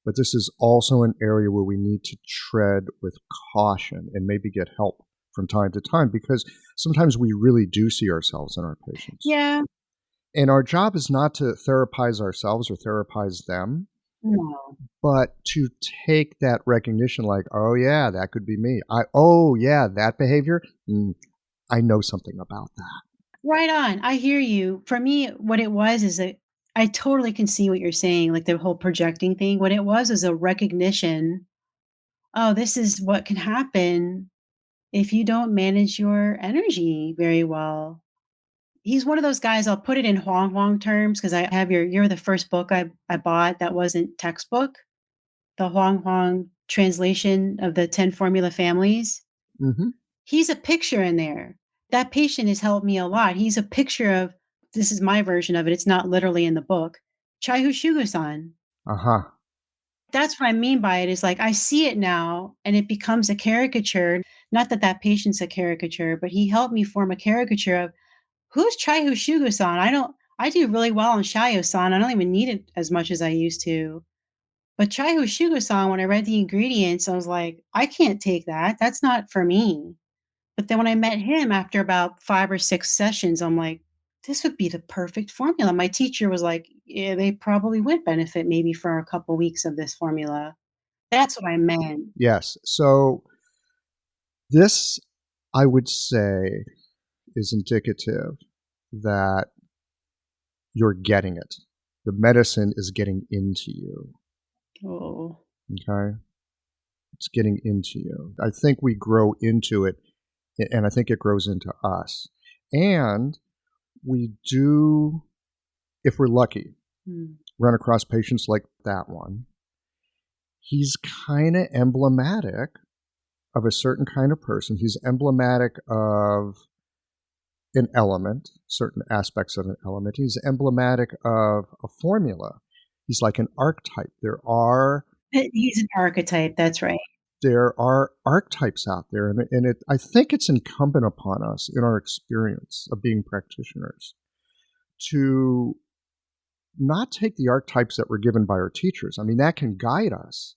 But this is also an area where we need to tread with caution and maybe get help from time to time because sometimes we really do see ourselves in our patients. Yeah. And our job is not to therapize ourselves or therapize them, No. but to take that recognition like, oh, yeah, that could be me. Oh, yeah, that behavior, I know something about that. Right on. I hear you. For me, what it was is that I totally can see what you're saying, like the whole projecting thing. What it was is a recognition. Oh, this is what can happen if you don't manage your energy very well. He's one of those guys, I'll put it in Huang Huang terms because I have you're the first book I bought that wasn't textbook, the Huang Huang translation of the 10 formula families. He's a picture in there. That patient has helped me a lot. He's a picture of, this is my version of it. It's not literally in the book. Chaihu Shugo-san. That's what I mean by it is like, I see it now and it becomes a caricature. Not that that patient's a caricature, but he helped me form a caricature of who's Chaihu Shugo-san. I do really well on Shayo-san. I don't even need it as much as I used to. But Chaihu Shugo-san, when I read the ingredients, I was like, I can't take that. That's not for me. But then when I met him after about 5 or 6 sessions, I'm like, this would be the perfect formula. My teacher was like, yeah, they probably would benefit maybe for a couple weeks of this formula. That's what I meant. Yes. So this, I would say, is indicative that you're getting it. The medicine is getting into you. Oh. Okay? It's getting into you. I think we grow into it, and I think it grows into us. And we do, if we're lucky, run across patients like that one. He's kind of emblematic of a certain kind of person. He's emblematic of an element, certain aspects of an element. He's emblematic of a formula. He's like an archetype. He's an archetype, that's right. There are archetypes out there, and I think it's incumbent upon us in our experience of being practitioners to not take the archetypes that were given by our teachers. I mean, that can guide us,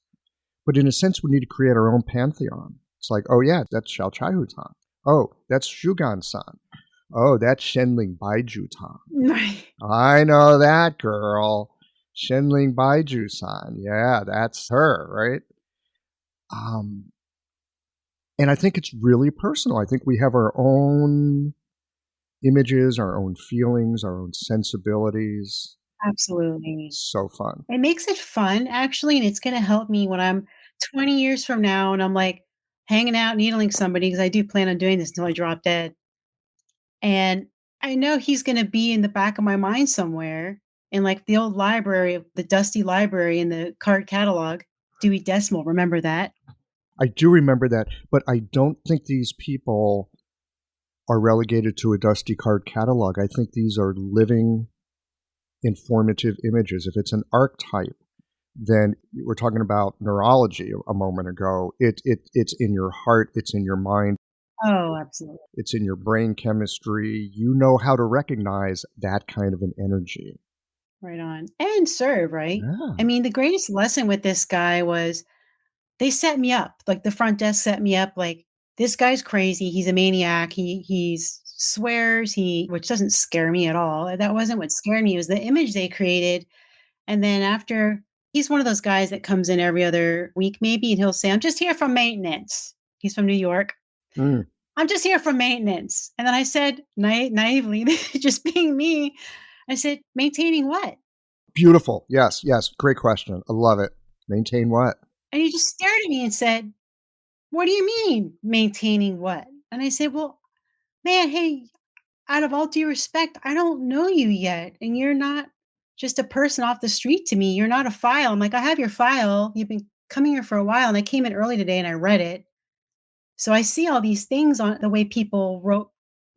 but in a sense, we need to create our own pantheon. It's like, oh yeah, that's Xiao Chai Hu Tang. Oh, that's Shugan-san. Oh, that's Shenling Baiju Tang. Right. I know that girl. Shenling Baiju-san. Yeah, that's her, right? And I think it's really personal. I think we have our own images, our own feelings, our own sensibilities. Absolutely. It's so fun. It makes it fun, actually, and it's going to help me when I'm 20 years from now and I'm like hanging out, needling somebody, because I do plan on doing this until I drop dead. And I know he's going to be in the back of my mind somewhere in like the old library, the dusty library in the card catalog. Dewey Decimal, remember that? I do remember that, but I don't think these people are relegated to a dusty card catalog. I think these are living, informative images. If it's an archetype, then we're talking about neurology a moment ago. It's in your heart. It's in your mind. Oh, absolutely. It's in your brain chemistry. You know how to recognize that kind of an energy. Right on. And serve, right? Yeah. I mean, the greatest lesson with this guy was they set me up. Like the front desk set me up like, this guy's crazy. He's a maniac. He swears, which doesn't scare me at all. That wasn't what scared me. It was the image they created. And then after, he's one of those guys that comes in every other week maybe, and he'll say, I'm just here for maintenance. He's from New York. I'm just here for maintenance. And then I said, naively, just being me, I said, maintaining what? Beautiful. Yes. Great question. I love it. Maintain what? And he just stared at me and said, what do you mean maintaining what? And I said, well, man, hey, out of all due respect, I don't know you yet. And you're not just a person off the street to me. You're not a file. I'm like, I have your file. You've been coming here for a while. And I came in early today and I read it. So I see all these things on the way people wrote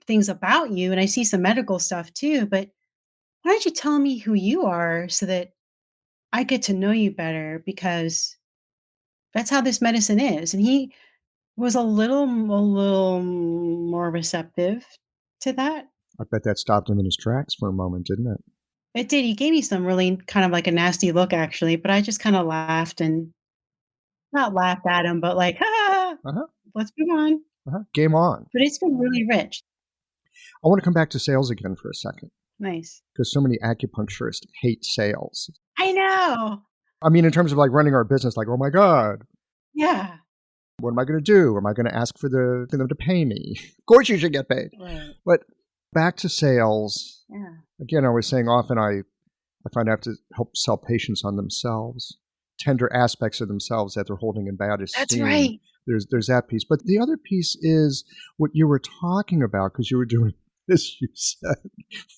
things about you. And I see some medical stuff too. But why don't you tell me who you are so that I get to know you better? Because that's how this medicine is. And he was a little more receptive to that. I bet that stopped him in his tracks for a moment, didn't it? It did. He gave me some really kind of like a nasty look, actually, but I just kind of laughed and not laughed at him, but like, let's move on. Game on. But it's been really rich. I want to come back to sales again for a second. Nice. Because so many acupuncturists hate sales. I know. I mean, in terms of like running our business, like, oh my God. Yeah. What am I going to do? Am I going to ask for them to pay me? Of course you should get paid. Right. But back to sales. Yeah. Again, I was saying often I find I have to help sell patients on themselves, tender aspects of themselves that they're holding in bad esteem. That's right. There's that piece. But the other piece is what you were talking about, because you were doing this, you said,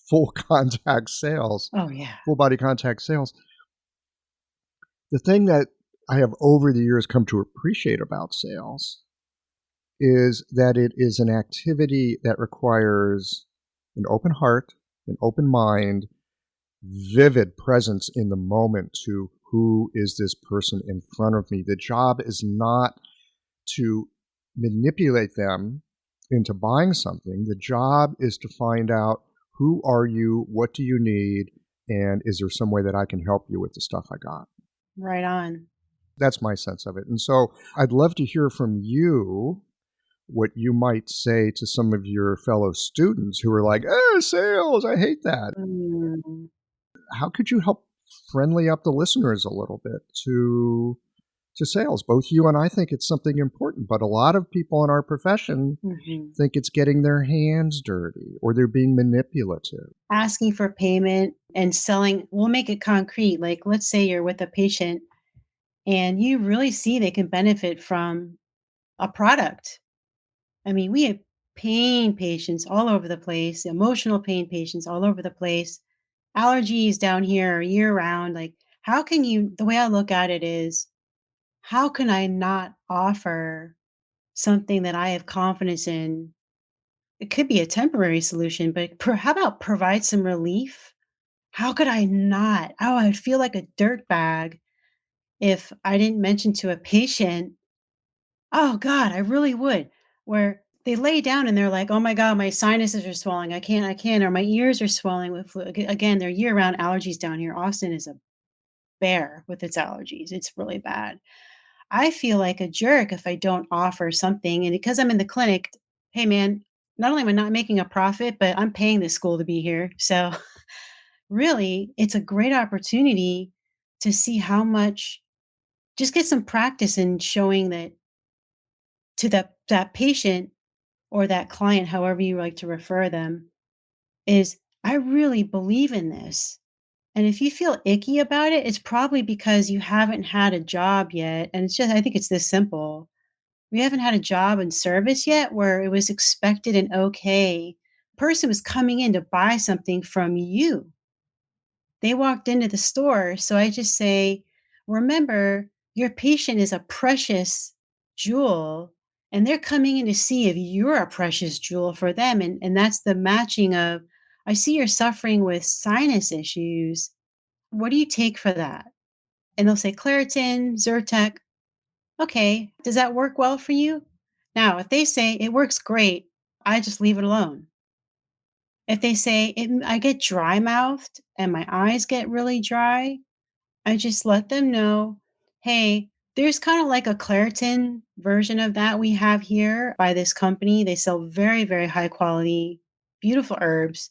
full contact sales. Oh, yeah. Full body contact sales. The thing that I have over the years come to appreciate about sales is that it is an activity that requires an open heart, an open mind, vivid presence in the moment to who is this person in front of me. The job is not to manipulate them into buying something. The job is to find out, who are you, what do you need, and is there some way that I can help you with the stuff I got? Right on. That's my sense of it. And so I'd love to hear from you what you might say to some of your fellow students who are like, sales, I hate that. How could you help friendly up the listeners a little bit to to sales. Both you and I think it's something important, but a lot of people in our profession think it's getting their hands dirty or they're being manipulative. Asking for payment and selling, we'll make it concrete. Like, let's say you're with a patient and you really see they can benefit from a product. I mean, we have pain patients all over the place, emotional pain patients all over the place, allergies down here year round. Like, how can you, the way I look at it is, how can I not offer something that I have confidence in? It could be a temporary solution, but how about provide some relief? How could I not? Oh, I'd feel like a dirt bag if I didn't mention to a patient. Oh God, I really would. Where they lay down and they're like, "Oh my God, my sinuses are swelling. I can't," or my ears are swelling with flu. Again, they're year-round allergies down here. Austin is a bear with its allergies. It's really bad. I feel like a jerk if I don't offer something. And because I'm in the clinic, hey man, not only am I not making a profit, but I'm paying this school to be here. So really, it's a great opportunity to see how much, just get some practice in showing that to that patient or that client, however you like to refer them, is I really believe in this. And if you feel icky about it, it's probably because you haven't had a job yet. And it's just, I think it's this simple. We haven't had a job in service yet where it was expected and okay. Person was coming in to buy something from you. They walked into the store. So I just say, remember, your patient is a precious jewel, and they're coming in to see if you're a precious jewel for them. And that's the matching of, I see you're suffering with sinus issues. What do you take for that? And they'll say Claritin, Zyrtec. Okay, does that work well for you? Now, if they say it works great, I just leave it alone. If they say I get dry mouthed and my eyes get really dry, I just let them know, hey, there's kind of like a Claritin version of that we have here by this company. They sell very, very high quality, beautiful herbs,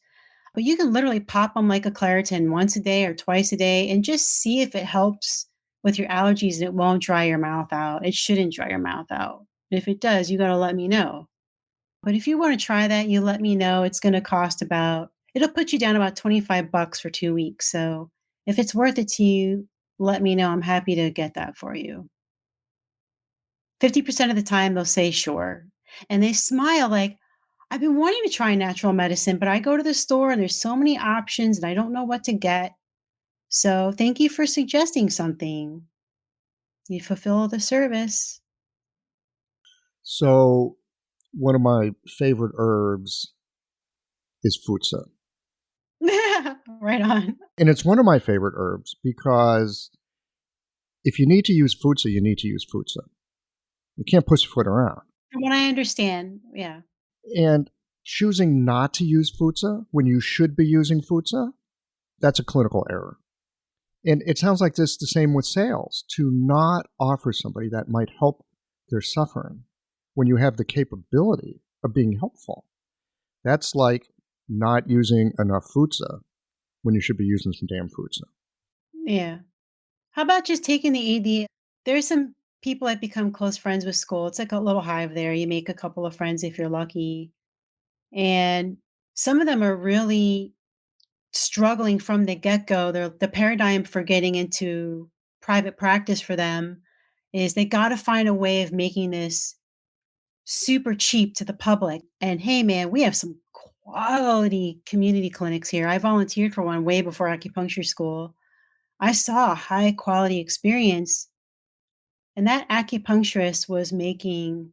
but you can literally pop them like a Claritin once a day or twice a day and just see if it helps with your allergies and it won't dry your mouth out. It shouldn't dry your mouth out. If it does, you got to let me know. But if you want to try that, you let me know. It's going to cost about, it'll put you down about $25 for 2 weeks. So if it's worth it to you, let me know. I'm happy to get that for you. 50% of the time, they'll say sure. And they smile like, I've been wanting to try natural medicine, but I go to the store and there's so many options and I don't know what to get. So thank you for suggesting something. You fulfill the service. So, one of my favorite herbs is futsa. Right on. And it's one of my favorite herbs because if you need to use futsa, you need to use futsa. You can't pussyfoot around. From what I understand, yeah. And choosing not to use futsa when you should be using futsa, that's a clinical error. And it sounds like this the same with sales, to not offer somebody that might help their suffering when you have the capability of being helpful. That's like not using enough futsa when you should be using some damn futsa. Yeah. How about just taking the AD? There's some people that become close friends with school. It's like a little hive there. You make a couple of friends if you're lucky. And some of them are really struggling from the get-go. The paradigm for getting into private practice for them is they got to find a way of making this super cheap to the public. And hey, man, we have some quality community clinics here. I volunteered for one way before acupuncture school. I saw a high quality experience, and that acupuncturist was making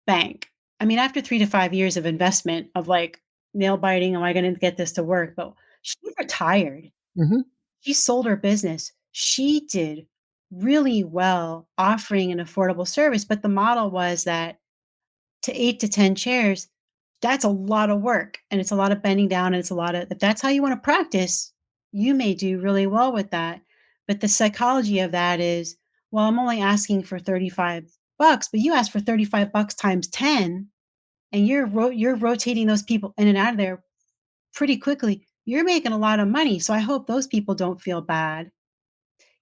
bank. I mean, after 3 to 5 years of investment of like nail biting, am I going to get this to work? But she retired. Mm-hmm. She sold her business. She did really well offering an affordable service. But the model was that to 8 to 10 chairs, that's a lot of work and it's a lot of bending down. And it's a lot of, if that's how you want to practice, you may do really well with that. But the psychology of that is, well, I'm only asking for $35, but you ask for $35 times 10 and you're rotating those people in and out of there pretty quickly. You're making a lot of money. So I hope those people don't feel bad.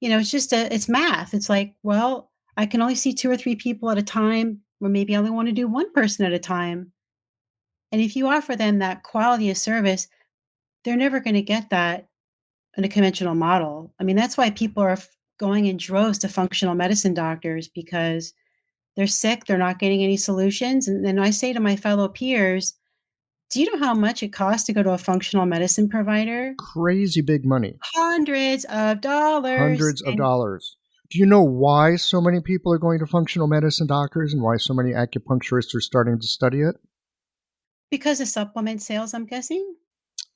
It's just it's math. It's like, well, I can only see 2 or 3 people at a time, or maybe I only want to do one person at a time. And if you offer them that quality of service, they're never going to get that in a conventional model. I mean, that's why people are going in droves to functional medicine doctors because they're sick, they're not getting any solutions. And then I say to my fellow peers, do you know how much it costs to go to a functional medicine provider? Crazy big money. Hundreds of dollars. Hundreds of And dollars. Do you know why so many people are going to functional medicine doctors and why so many acupuncturists are starting to study it? because of supplement sales, I'm guessing.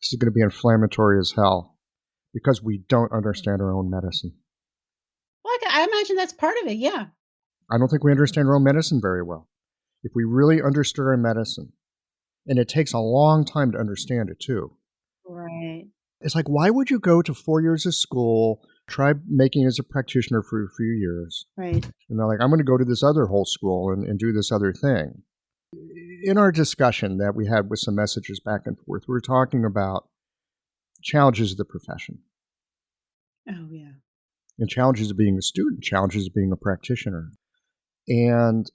This is going to be inflammatory as hell because we don't understand our own medicine. Well, I imagine that's part of it. Yeah. I don't think we understand our own medicine very well. If we really understood our medicine, and it takes a long time to understand it too. Right. It's like, why would you go to 4 years of school, try making as a practitioner for a few years, Right. and they're like, I'm going to go to this other whole school and do this other thing. In our discussion that we had with some messages back and forth, we were talking about challenges of the profession Oh, yeah. and challenges of being a student, challenges of being a practitioner. And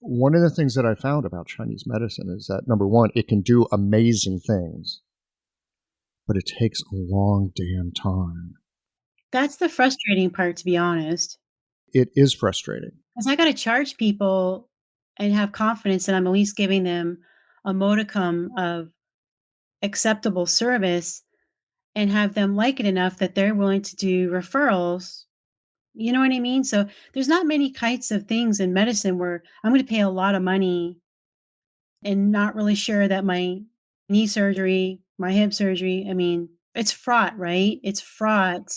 one of the things that I found about Chinese medicine is that, number one, it can do amazing things, but it takes a long damn time. That's the frustrating part, to be honest. It is frustrating. Because I got to charge people and have confidence that I'm at least giving them a modicum of acceptable service and have them like it enough that they're willing to do referrals. You know what I mean? So there's not many kinds of things in medicine where I'm going to pay a lot of money and not really sure that my knee surgery, my hip surgery, I mean, it's fraught, right? It's fraught.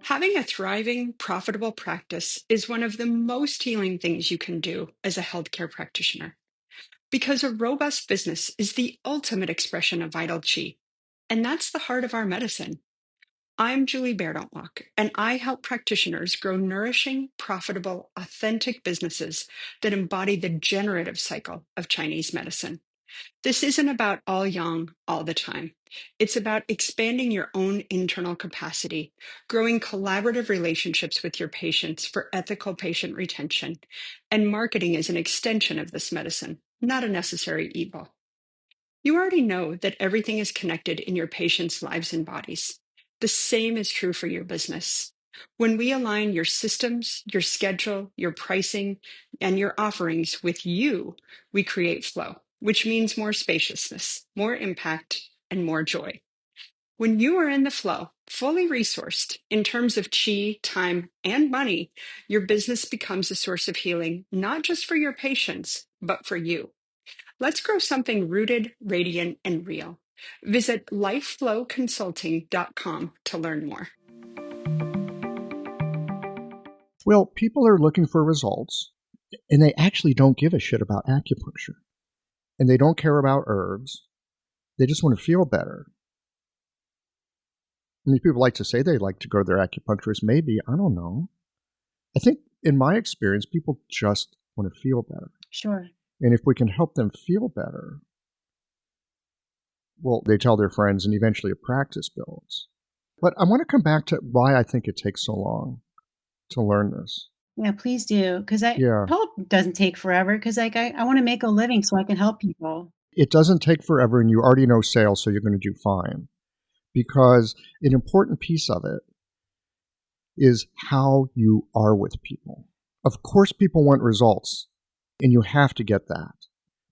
Having a thriving, profitable practice is one of the most healing things you can do as a healthcare practitioner. Because a robust business is the ultimate expression of vital qi. And that's the heart of our medicine. I'm Julie Baer, and I help practitioners grow nourishing, profitable, authentic businesses that embody the generative cycle of Chinese medicine. This isn't about all yang all the time. It's about expanding your own internal capacity, growing collaborative relationships with your patients for ethical patient retention, and marketing as an extension of this medicine, not a necessary evil. You already know that everything is connected in your patients' lives and bodies. The same is true for your business. When we align your systems, your schedule, your pricing, and your offerings with you, we create flow, which means more spaciousness, more impact, and more joy. When you are in the flow, fully resourced in terms of chi, time, and money, your business becomes a source of healing, not just for your patients, but for you. Let's grow something rooted, radiant, and real. Visit lifeflowconsulting.com to learn more. Well, people are looking for results, and they actually don't give a shit about acupuncture. And they don't care about herbs. They just want to feel better. I mean, people like to say they like to go to their acupuncturist. Maybe, I don't know. I think in my experience, people just want to feel better. Sure. And if we can help them feel better, well, they tell their friends and eventually a practice builds. But I want to come back to why I think it takes so long to learn this. Yeah, please do. Because I Yeah. hope it doesn't take forever because like I want to make a living so I can help people. It doesn't take forever, and you already know sales, so you're going to do fine. Because an important piece of it is how you are with people. Of course, people want results, and you have to get that.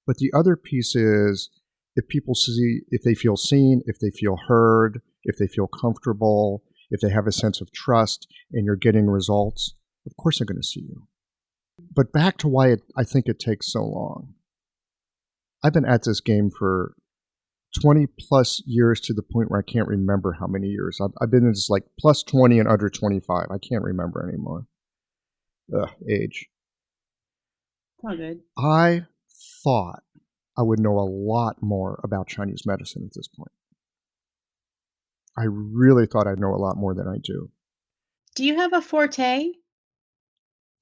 But the other piece is if people see, if they feel seen, if they feel heard, if they feel comfortable, if they have a sense of trust, and you're getting results, of course they're going to see you. But back to why I think it takes so long. I've been at this game for 20 plus years to the point where I can't remember how many years. I've been in this like plus 20 and under 25. I can't remember anymore. Age. All good. I thought I would know a lot more about Chinese medicine at this point. I really thought I'd know a lot more than I do. Do you have a forte?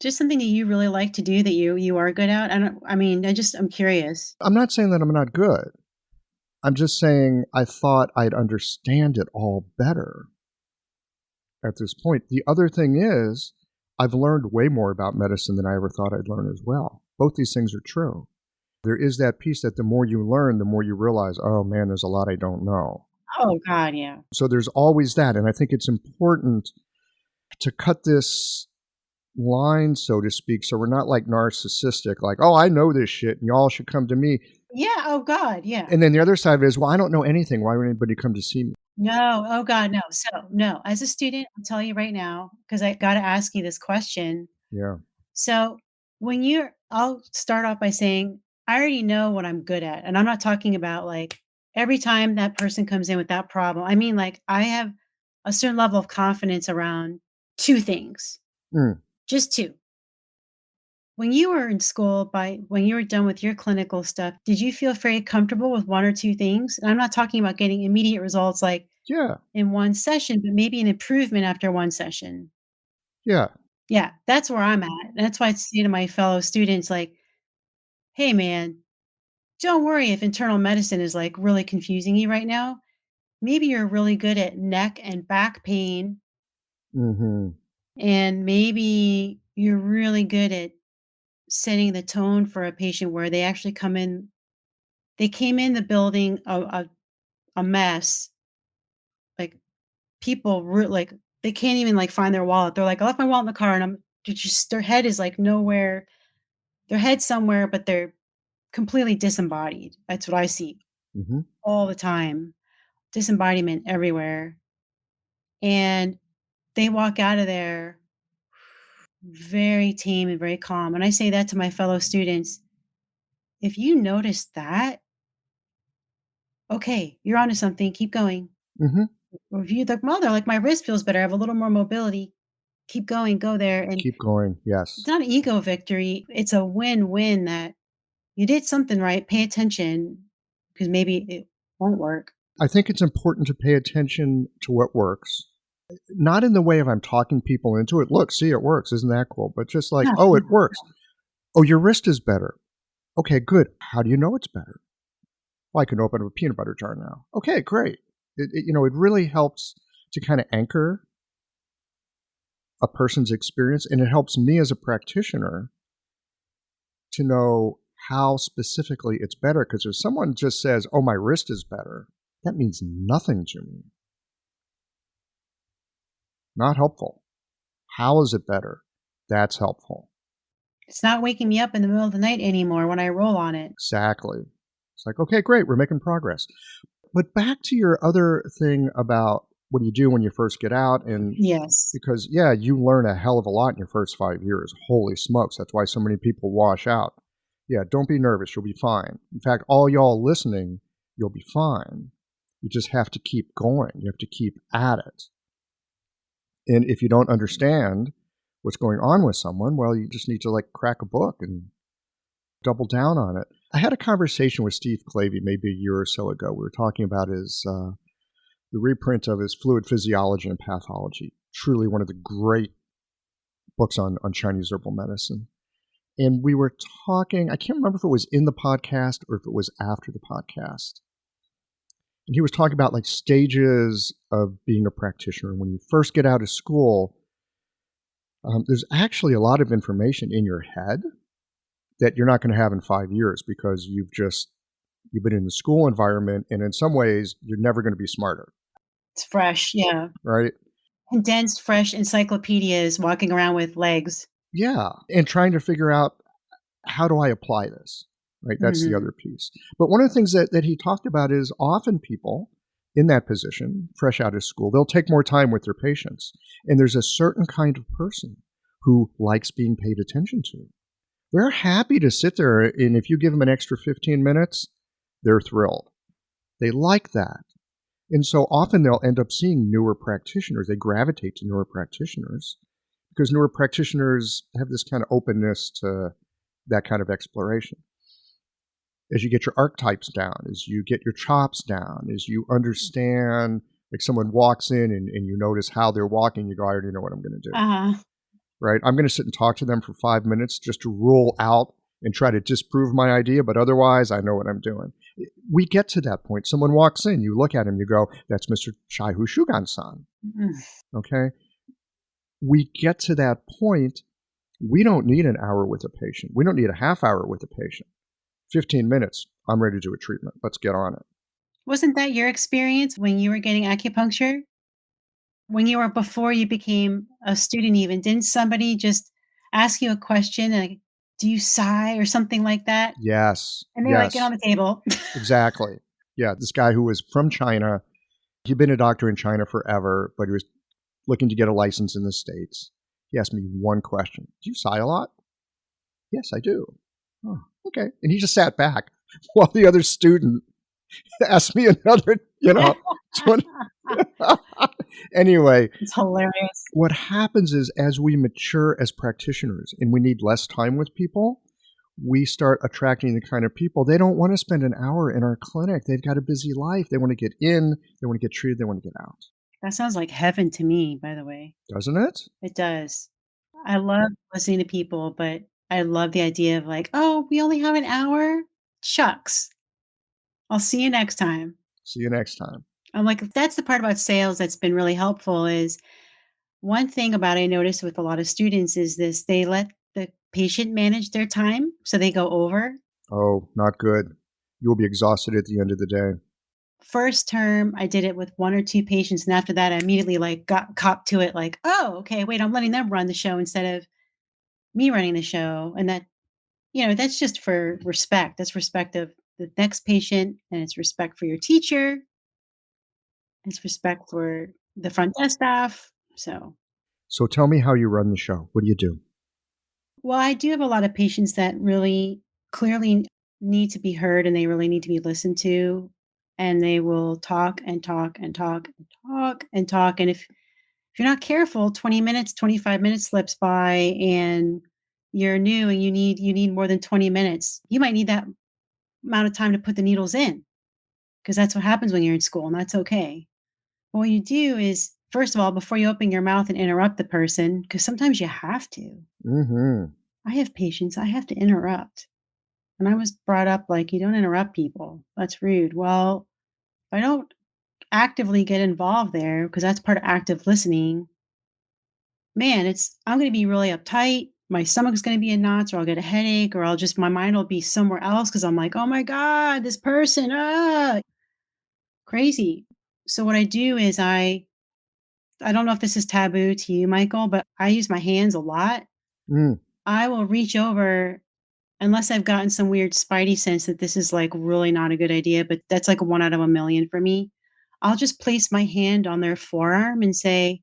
Just something that you really like to do that you are good at? I'm curious. I'm not saying that I'm not good. I'm just saying I thought I'd understand it all better. at this point. The other thing is, I've learned way more about medicine than I ever thought I'd learn as well. Both these things are true. There is that piece that the more you learn, the more you realize, oh man, there's a lot I don't know. Oh, God, yeah. So there's always that. And I think it's important to cut this line, so to speak, so we're not like narcissistic, like, oh, I know this shit and y'all should come to me. Yeah. Oh, God. Yeah. And then the other side is, well, I don't know anything. Why would anybody come to see me? No. Oh, God, no. So, no. As a student, I'll tell you right now, because I got to ask you this question. Yeah. So, I'll start off by saying, I already know what I'm good at. And I'm not talking about like every time that person comes in with that problem. I mean, like, I have a certain level of confidence around two things, just two. When you were in school, when you were done with your clinical stuff, did you feel very comfortable with one or two things? And I'm not talking about getting immediate results like Yeah. in one session, but maybe an improvement after one session. Yeah. Yeah, that's where I'm at. And that's why I say to my fellow students, like, hey, man, don't worry if internal medicine is like really confusing you right now. Maybe you're really good at neck and back pain, Mm-hmm. and maybe you're really good at setting the tone for a patient where they actually they came in the building a mess, like like they can't even like find their wallet. They're like, I left my wallet in the car, and their head is like nowhere. Their head's somewhere, but they're completely disembodied. That's what I see Mm-hmm. all the time. Disembodiment everywhere. And they walk out of there very tame and very calm. And I say that to my fellow students. If you notice that, okay, you're onto something. Keep going. Mm-hmm. Or if you like, well, they're like, my wrist feels better. I have a little more mobility. Keep going. Go there. And Keep going. Yes. it's not an ego victory. It's a win-win that you did something right. Pay attention, because maybe it won't work. I think it's important to pay attention to what works. Not in the way of I'm talking people into it. Look, see, it works. Isn't that cool? But just like, Yeah. oh, it works. Oh, your wrist is better. Okay, good. How do you know it's better? Well, I can open up a peanut butter jar now. Okay, great. It really helps to kind of anchor a person's experience, and it helps me as a practitioner to know how specifically it's better. Because if someone just says, oh, my wrist is better, that means nothing to me. Not helpful. How is it better? That's helpful. It's not waking me up in the middle of the night anymore when I roll on it. Exactly. It's like, okay, great, we're making progress. But back to your other thing about what do you do when you first get out? And Yes. because, yeah, you learn a hell of a lot in your first 5 years. Holy smokes. That's why so many people wash out. Yeah, don't be nervous. You'll be fine. In fact, all y'all listening, you'll be fine. You just have to keep going. You have to keep at it. And if you don't understand what's going on with someone, well, you just need to like crack a book and double down on it. I had a conversation with Steve Clavey maybe a year or so ago. We were talking about the reprint of his Fluid Physiology and Pathology. Truly one of the great books on Chinese herbal medicine. And we were talking, I can't remember if it was in the podcast or if it was after the podcast. And he was talking about like stages of being a practitioner. When you first get out of school, there's actually a lot of information in your head that you're not going to have in 5 years because you've been in the school environment, and in some ways you're never going to be smarter. It's fresh, yeah. Right? Condensed, fresh encyclopedias walking around with legs. Yeah. And trying to figure out, how do I apply this? Right? That's the other piece. But one of the things that he talked about is often people in that position, fresh out of school, they'll take more time with their patients. And there's a certain kind of person who likes being paid attention to. They're happy to sit there, and if you give them an extra 15 minutes, they're thrilled. They like that. And so often they'll end up seeing newer practitioners. They gravitate to newer practitioners because newer practitioners have this kind of openness to that kind of exploration. As you get your archetypes down, as you get your chops down, as you understand, like someone walks in and you notice how they're walking, you go, I already know what I'm going to do. Uh-huh. Right? I'm going to sit and talk to them for 5 minutes just to rule out and try to disprove my idea, but otherwise I know what I'm doing. We get to that point. Someone walks in, you look at him, you go, that's Mr. Chai Hu Shugan-san. Mm. Okay? we get to that point, we don't need an hour with a patient. We don't need a half hour with a patient. 15 minutes, I'm ready to do a treatment. Let's get on it. Wasn't that your experience when you were getting acupuncture? When you were before you became a student even, didn't somebody just ask you a question, like, "Do you sigh?" or something like that? Yes. And they like, "Get Yes. on the table." Exactly. Yeah. This guy who was from China, he'd been a doctor in China forever, but he was looking to get a license in the States. He asked me one question. Do you sigh a lot? Yes, I do. Oh, okay. And he just sat back while the other student asked me another, 20. Anyway, It's hilarious. what happens is as we mature as practitioners and we need less time with people, we start attracting the kind of people, they don't want to spend an hour in our clinic. They've got a busy life. They want to get in, they want to get treated, they want to get out. That sounds like heaven to me, by the way. Doesn't it? It does. I love listening to people, but I love the idea of like, "Oh, we only have an hour? Shucks. I'll see you next time." See you next time. I'm like, that's the part about sales that's been really helpful is one thing about I noticed with a lot of students is this, they let the patient manage their time, so they go over. Oh, not good. You'll be exhausted at the end of the day. First term, I did it with 1 or 2 patients, and after that, I immediately, like, got caught to it, like, "Oh, okay, wait, I'm letting them run the show instead of me running the show," and that that's just for respect. That's respect of the next patient, and it's respect for your teacher, it's respect for the front desk staff, so So tell me how you run the show. What do you do? well, I do have a lot of patients that really clearly need to be heard and they really need to be listened to. And they will talk and talk and talk and talk and talk. And if you're not careful, 20 minutes, 25 minutes slips by and you're new and you need more than 20 minutes. You might need that amount of time to put the needles in because that's what happens when you're in school and that's okay. What you do is, first of all, before you open your mouth and interrupt the person, because sometimes you have to. Mm-hmm. I have patients, I have to interrupt. And I was brought up like, you don't interrupt people. That's rude. Well, if I don't actively get involved there, because that's part of active listening, man, I'm going to be really uptight. My stomach's going to be in knots, or I'll get a headache, or my mind will be somewhere else because I'm like, oh my God, this person, crazy. So what I do is I don't know if this is taboo to you, Michael, but I use my hands a lot. Mm. I will reach over unless I've gotten some weird spidey sense that this is, like, really not a good idea, but that's, like, a 1 out of a million for me. I'll just place my hand on their forearm and say,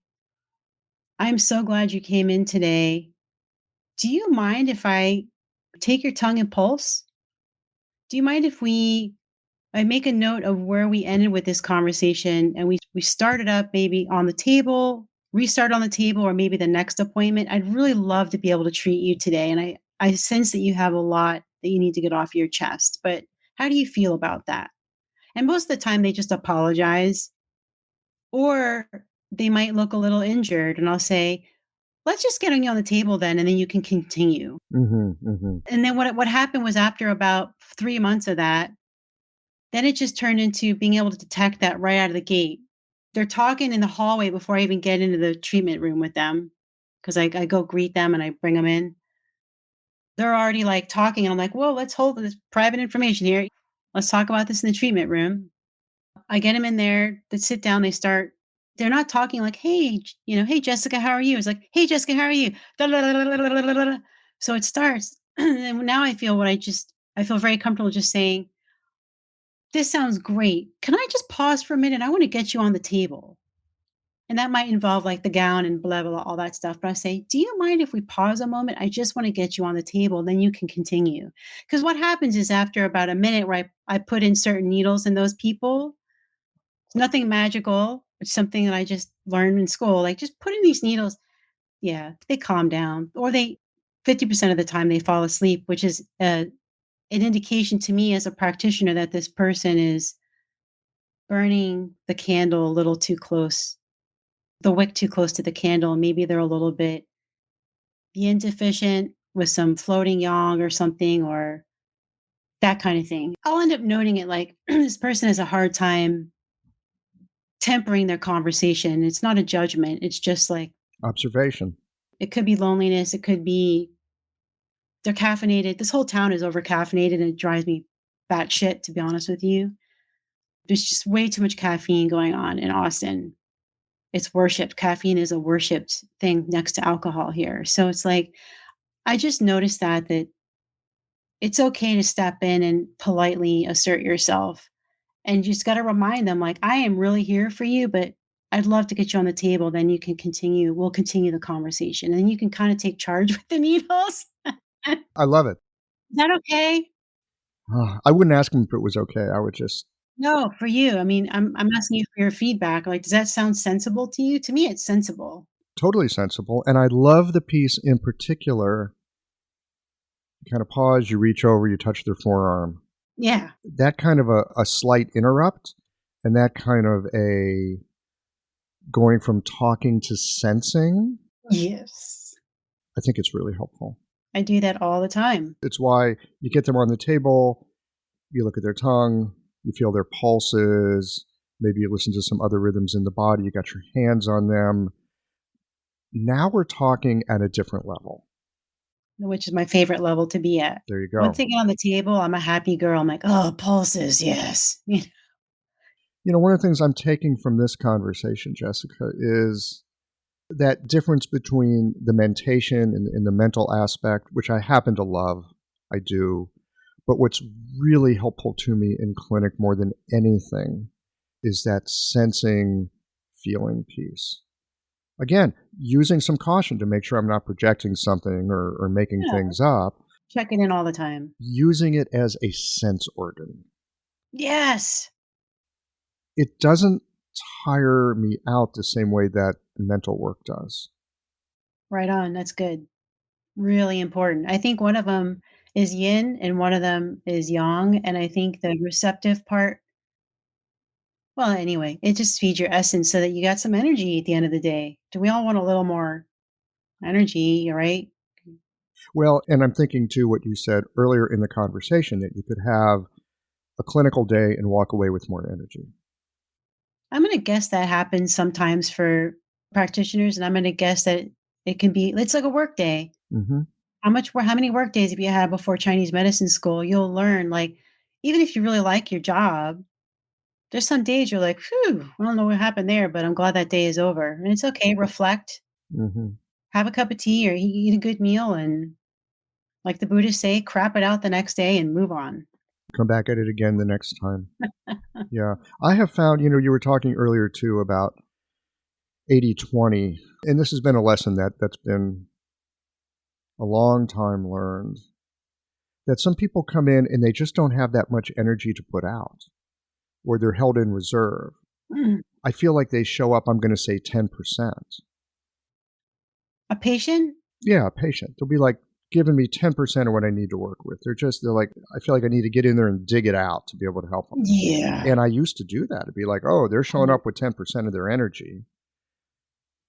"I'm so glad you came in today. Do you mind if I take your tongue and pulse? Do you mind if I make a note of where we ended with this conversation and we started up maybe on the table, restart on the table, or maybe the next appointment? I'd really love to be able to treat you today, and I sense that you have a lot that you need to get off your chest, but how do you feel about that?" And most of the time, they just apologize, or they might look a little injured, and I'll say, "Let's just get you on the table then, and then you can continue." Mm-hmm. Mm-hmm. And then what happened was after about 3 months of that, then it just turned into being able to detect that right out of the gate. They're talking in the hallway before I even get into the treatment room with them, because I go greet them and I bring them in. They're already, like, talking, and I'm like, "Whoa, let's hold this private information here. Let's talk about this in the treatment room." I get them in there, they sit down, they're not talking like, "Hey, hey, Jessica, how are you?" It's like, "Hey, Jessica, how are you?" Da, da, da, da, da, da, da, da, da. So it starts, and now I feel very comfortable just saying, "This sounds great. Can I just pause for a minute? I wanna get you on the table." And that might involve, like, the gown and blah, blah, blah, all that stuff, but I say, "Do you mind if we pause a moment? I just wanna get you on the table, then you can continue." Because what happens is after about a minute where I put in certain needles in those people, it's nothing magical, it's something that I just learned in school, like, just put in these needles. Yeah, they calm down, or 50% of the time, they fall asleep, which is, an indication to me as a practitioner that this person is burning the candle a little too close, the wick too close to the candle. Maybe they're a little bit yin deficient with some floating yang or something, or that kind of thing. I'll end up noting it like this person has a hard time tempering their conversation. It's not a judgment. It's just like Observation. It could be loneliness. It could be they're caffeinated. This whole town is over caffeinated and it drives me batshit, to be honest with you. There's just way too much caffeine going on in Austin. It's worshipped. Caffeine is a worshipped thing next to alcohol here. So it's like, I just noticed that it's okay to step in and politely assert yourself. And you just got to remind them, like, I am really here for you, but I'd love to get you on the table. Then we'll continue the conversation. And then you can kind of take charge with the needles. Is I love it. that okay? I wouldn't ask him if it was okay. I would just No, for you. I mean, I'm asking you for your feedback. Like, does that sound sensible to you? To me, it's sensible. totally sensible. And I love the piece in particular. You kind of pause, you reach over, you touch their forearm. Yeah. That kind of a slight interrupt and that kind of a going from talking to sensing, Yes. I think it's really helpful. I do that all the time. It's why you get them on the table, you look at their tongue, you feel their pulses, maybe you listen to some other rhythms in the body, you got your hands on them. Now we're talking at a different level. Which is my favorite level to be at. There you go. Once they get on the table, I'm a happy girl. I'm like, oh, pulses, yes. You know, one of the things I'm taking from this conversation, Jessica, is that difference between the mentation and the mental aspect, which I happen to love. I do. But what's really helpful to me in clinic more than anything is that sensing, feeling piece. Again, using some caution to make sure I'm not projecting something or making things up. Checking in all the time. Using it as a sense organ. Yes. It doesn't tire me out the same way that mental work does. Right on. That's good. Really important. I think one of them is yin and one of them is yang. And I think the receptive part, well, anyway, it just feeds your essence so that you got some energy at the end of the day. Do we all want a little more energy, right? Well, and I'm thinking too what you said earlier in the conversation, that you could have a clinical day and walk away with more energy. I'm going to guess that happens sometimes for practitioners. And I'm going to guess that it's like a work day. Mm-hmm. How many work days have you had before Chinese medicine school? You'll learn, like, even if you really like your job, there's some days you're like, "Phew, I don't know what happened there, but I'm glad that day is over." And it's okay, reflect, Mm-hmm. have a cup of tea or eat a good meal, and like the Buddhists say, crap it out the next day and move on. Come back at it again the next time. Yeah. I have found, you were talking earlier too about 80-20, and this has been a lesson that's been a long time learned, that some people come in and they just don't have that much energy to put out, or they're held in reserve. Mm. I feel like they show up, I'm going to say 10%. A patient? Yeah, a patient. They'll be like giving me 10% of what I need to work with. They're like, I feel like I need to get in there and dig it out to be able to help them. Yeah. And I used to do that. It'd be like, oh, they're showing up with 10% of their energy.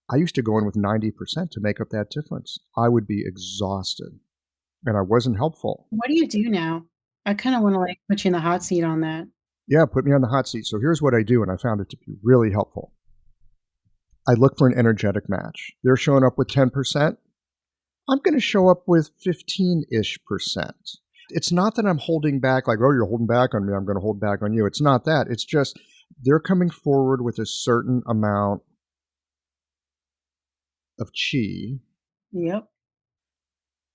I used to go in with 90% to make up that difference. I would be exhausted and I wasn't helpful. What do you do now? I kind of want to like put you in the hot seat on that. Yeah, put me on the hot seat. So here's what I do, and I found it to be really helpful. I look for an energetic match. They're showing up with 10%. I'm going to show up with 15-ish%. It's not that I'm holding back, like, oh, you're holding back on me, I'm going to hold back on you. It's not that. It's just they're coming forward with a certain amount of chi. Yep.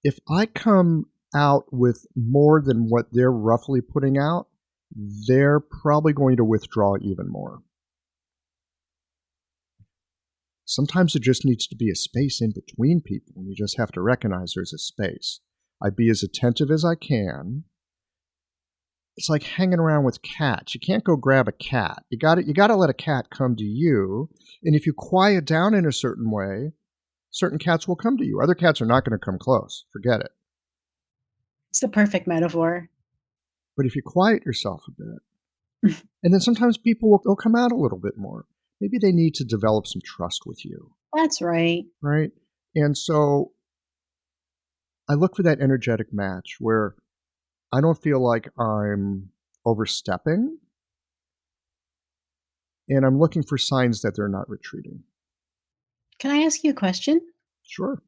If I come out with more than what they're roughly putting out, they're probably going to withdraw even more. Sometimes there just needs to be a space in between people, and you just have to recognize there's a space. I'd be as attentive as I can. It's like hanging around with cats. You can't go grab a cat. You got to let a cat come to you. And if you quiet down in a certain way, certain cats will come to you. Other cats are not going to come close. Forget it. It's the perfect metaphor. But if you quiet yourself a bit, and then sometimes people will come out a little bit more. Maybe they need to develop some trust with you. That's right. Right? And so I look for that energetic match where I don't feel like I'm overstepping, and I'm looking for signs that they're not retreating. Can I ask you a question? Sure.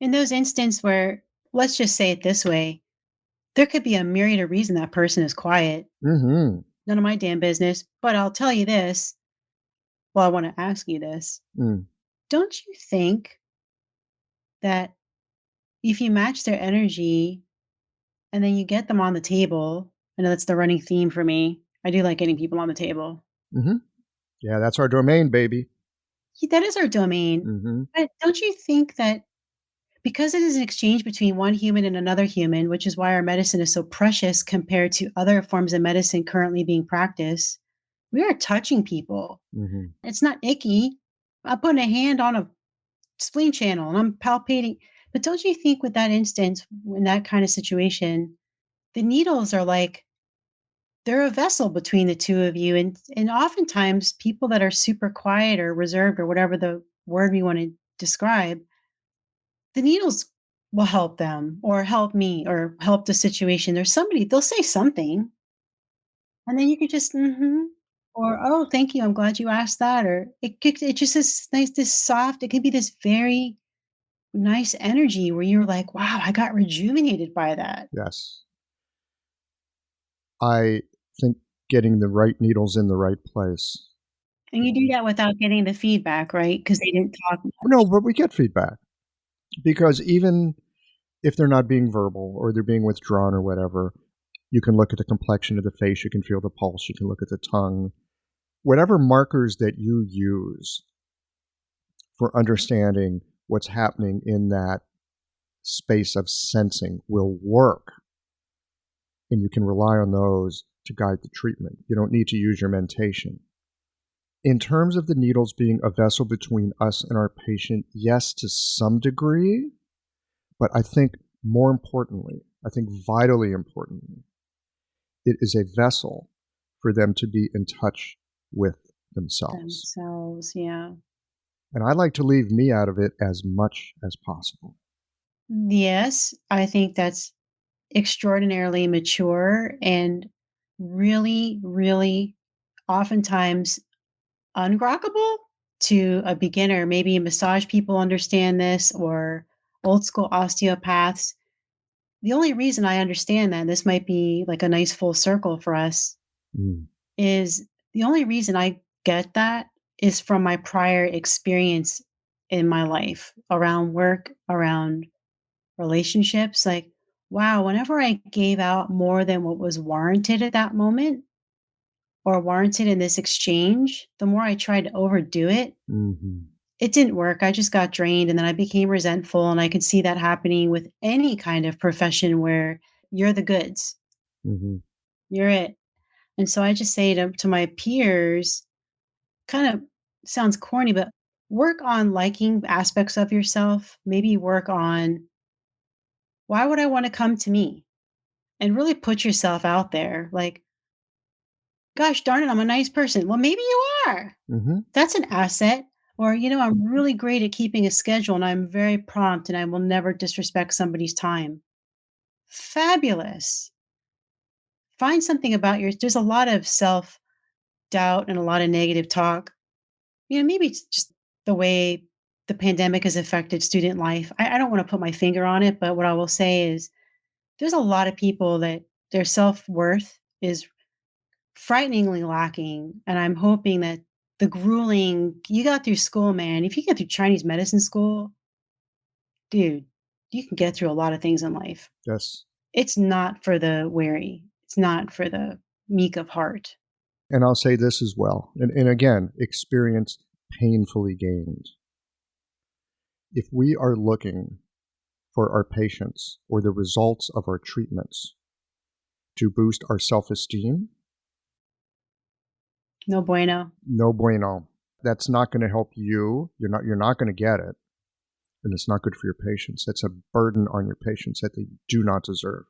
In those instances where, let's just say it this way, there could be a myriad of reasons that person is quiet. Mm-hmm. None of my damn business. But I'll tell you this. Well, I want to ask you this. Mm. Don't you think that if you match their energy and then you get them on the table, I know that's the running theme for me. I do like getting people on the table. Mm-hmm. Yeah, that's our domain, baby. That is our domain. Mm-hmm. But don't you think that because it is an exchange between one human and another human, which is why our medicine is so precious compared to other forms of medicine currently being practiced, we are touching people. Mm-hmm. It's not icky. I'm putting a hand on a spleen channel and I'm palpating. But don't you think with that instance, in that kind of situation, the needles are like they're a vessel between the two of you. And oftentimes people that are super quiet or reserved or whatever the word we want to describe, the needles will help them or help me or help the situation. There's somebody, they'll say something, and then you could just, or, oh, thank you. I'm glad you asked that. Or it just is nice, this soft, it could be this very nice energy where you're like, wow, I got rejuvenated by that. Yes. I think getting the right needles in the right place. And you do that without getting the feedback, right? Because they didn't talk much. No, but we get feedback. Because even if they're not being verbal or they're being withdrawn or whatever, you can look at the complexion of the face, you can feel the pulse, you can look at the tongue. Whatever markers that you use for understanding what's happening in that space of sensing will work. And you can rely on those to guide the treatment. You don't need to use your mentation. In terms of the needles being a vessel between us and our patient, yes, to some degree. But I think more importantly, I think vitally importantly, it is a vessel for them to be in touch with themselves. Yeah. And I like to leave me out of it as much as possible. Yes, I think that's extraordinarily mature and really, really oftentimes ungrokkable to a beginner. Maybe massage people understand this or old school osteopaths. The only reason I understand that, and this might be like a nice full circle for us, Mm. is the only reason I get that is from my prior experience in my life around work, around relationships. Like, wow, whenever I gave out more than what was warranted at that moment or warranted in this exchange, the more I tried to overdo it, Mm-hmm. it didn't work. I just got drained and then I became resentful. And I could see that happening with any kind of profession where you're the goods, Mm-hmm. you're it. And so I just say to my peers, kind of sounds corny, but work on liking aspects of yourself. Maybe work on why would I want to come to me? And really put yourself out there. Like, gosh darn it, I'm a nice person. Well, maybe you are. Mm-hmm. That's an asset. Or, I'm really great at keeping a schedule and I'm very prompt and I will never disrespect somebody's time. Fabulous. Find something about there's a lot of self doubt and a lot of negative talk. Maybe it's just the way the pandemic has affected student life. I don't want to put my finger on it, but what I will say is there's a lot of people that their self worth is frighteningly lacking. And I'm hoping that the grueling, you got through school, man. If you get through Chinese medicine school, dude, you can get through a lot of things in life. Yes. It's not for the weary, it's not for the meek of heart. And I'll say this as well. And again, experience painfully gained. If we are looking for our patients or the results of our treatments to boost our self-esteem, No bueno. no bueno. That's not going to help you. You're not going to get it. And it's not good for your patients. It's a burden on your patients that they do not deserve.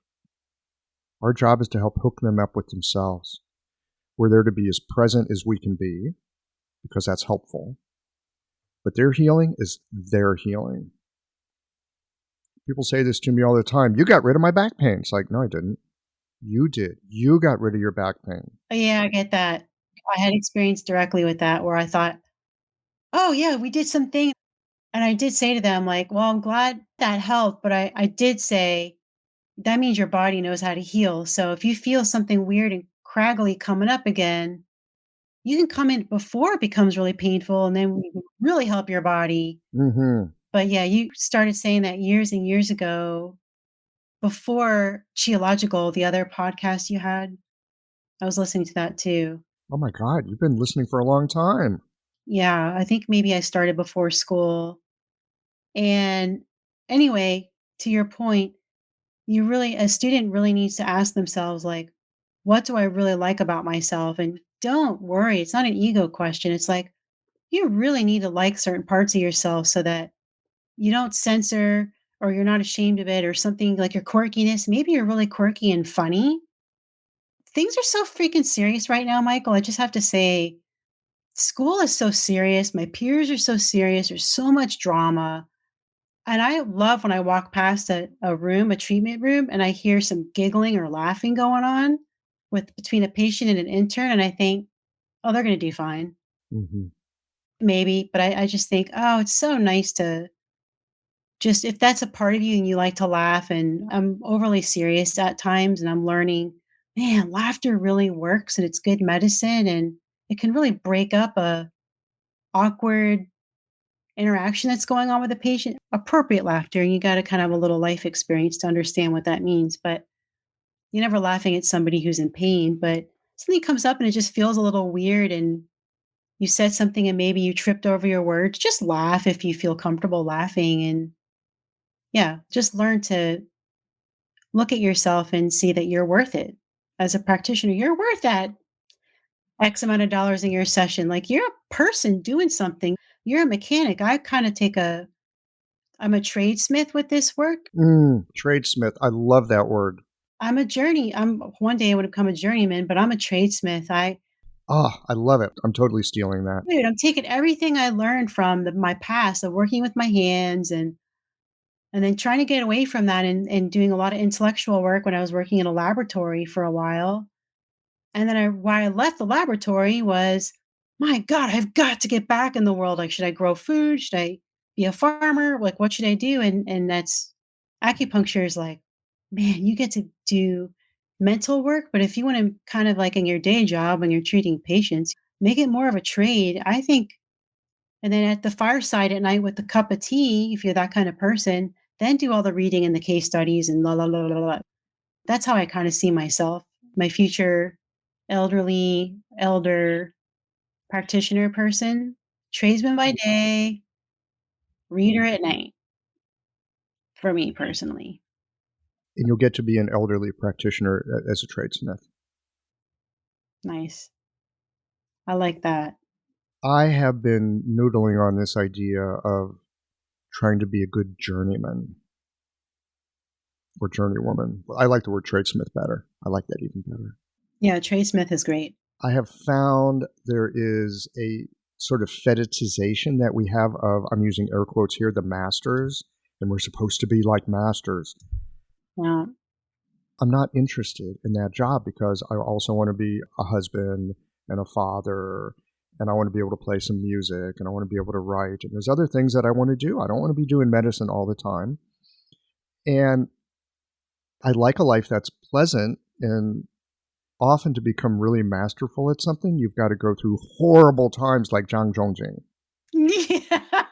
Our job is to help hook them up with themselves. We're there to be as present as we can be because that's helpful. But their healing is their healing. People say this to me all the time. You got rid of my back pain. It's like, no, I didn't. You did. You got rid of your back pain. Oh, yeah, I get that. I had experience directly with that where I thought, oh, yeah, we did something. And I did say to them, like, well, I'm glad that helped. But I did say, that means your body knows how to heal. So if you feel something weird and craggly coming up again, you can come in before it becomes really painful and then we can really help your body. Hmm. But yeah, you started saying that years and years ago before Geological, the other podcast you had. I was listening to that too. Oh my God, you've been listening for a long time. Yeah, I think maybe I started before school. And anyway, to your point, a student really needs to ask themselves, like, what do I really like about myself? And don't worry, it's not an ego question. It's like, you really need to like certain parts of yourself so that you don't censor or you're not ashamed of it or something like your quirkiness. Maybe you're really quirky and funny. Things are so freaking serious right now, Michael. I just have to say, school is so serious. My peers are so serious. There's so much drama. And I love when I walk past a room, a treatment room, and I hear some giggling or laughing going on with between a patient and an intern. And I think, oh, they're going to do fine. Hmm. Maybe. But I just think, oh, it's so nice to just, if that's a part of you and you like to laugh, and I'm overly serious at times and I'm learning, man, laughter really works and it's good medicine and it can really break up a awkward interaction that's going on with the patient. Appropriate laughter, and you got to kind of have a little life experience to understand what that means. But you're never laughing at somebody who's in pain, but something comes up and it just feels a little weird and you said something and maybe you tripped over your words, just laugh if you feel comfortable laughing. And yeah, just learn to look at yourself and see that you're worth it. As a practitioner, you're worth that X amount of dollars in your session. Like you're a person doing something. You're a mechanic. I kind of take a I'm a tradesmith with this work. Tradesmith. I love that word. I'm one day I would become a journeyman, but I'm a tradesmith. Ah, I love it. I'm totally stealing that. Dude, I'm taking everything I learned from my past of working with my hands and then trying to get away from that and doing a lot of intellectual work when I was working in a laboratory for a while. And then why I left the laboratory was, my God, I've got to get back in the world. Like, should I grow food? Should I be a farmer? Like, what should I do? And that's acupuncture is like, man, you get to do mental work, but if you want to kind of like in your day job when you're treating patients, make it more of a trade. I think, and then at the fireside at night with the cup of tea, if you're that kind of person, then do all the reading and the case studies and la la la la la. That's how I kind of see myself, my future elder practitioner person, tradesman by day, reader at night, for me personally. And you'll get to be an elderly practitioner as a tradesmith. Nice. I like that. I have been noodling on this idea of trying to be a good journeyman or journeywoman. I like the word tradesmith better. I like that even better. Yeah, tradesmith is great. I have found there is a sort of fetishization that we have of, I'm using air quotes here, the masters, and we're supposed to be like masters. Yeah. I'm not interested in that job because I also want to be a husband and a father, and I want to be able to play some music, and I want to be able to write, and there's other things that I want to do. I don't want to be doing medicine all the time. And I like a life that's pleasant, and often to become really masterful at something, you've got to go through horrible times like Zhang Zhongjing. Yeah.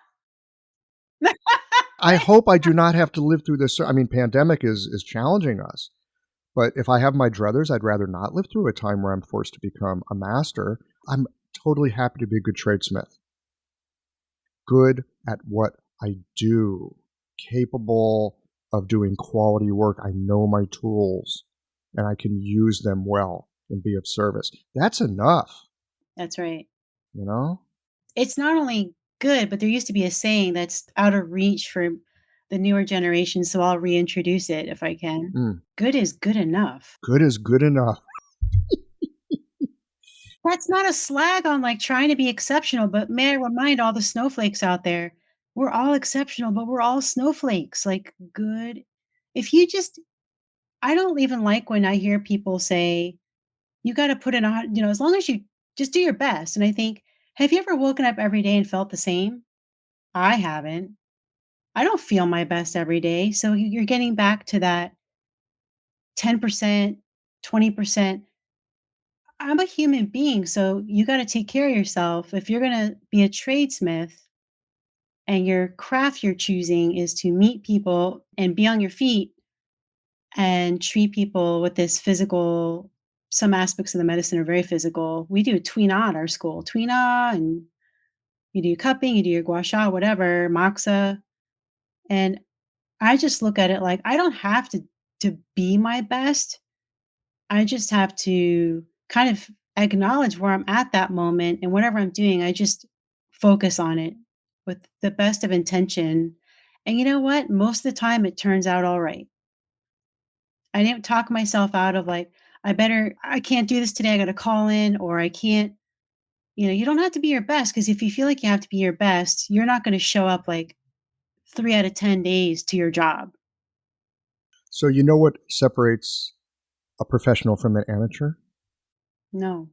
I hope I do not have to live through this. I mean, pandemic is challenging us. But if I have my druthers, I'd rather not live through a time where I'm forced to become a master. I'm totally happy to be a good tradesmith. Good at what I do. Capable of doing quality work. I know my tools and I can use them well and be of service. That's enough, That's right. you know? It's not only good, but there used to be a saying that's out of reach for the newer generation, so I'll reintroduce it if I can. Good is good enough. Good is good enough. That's not a slag on, like, trying to be exceptional, but may I remind all the snowflakes out there, we're all exceptional, but we're all snowflakes, like, good if you just I don't even like when I hear people say, "You gotta put in as long as you just do your best," and I think, Have you ever woken up every day and felt the same? I haven't. I don't feel my best every day. So you're getting back to that 10%, 20%. I'm a human being, so you got to take care of yourself. If you're going to be a tradesmith and your craft you're choosing is to meet people and be on your feet and treat people with this physical, some aspects of the medicine are very physical. We do Tuina at our school, Tuina, and you do your cupping, you do your gua sha, whatever, moxa. And I just look at it like I don't have to be my best. I just have to kind of acknowledge where I'm at that moment, and whatever I'm doing, I just focus on it with the best of intention. And you know what? Most of the time it turns out all right. I didn't talk myself out of like, I can't do this today. I got to call in, or I can't, you don't have to be your best, because if you feel like you have to be your best, you're not going to show up like 3 out of 10 days to your job. So you know what separates a professional from an amateur? No.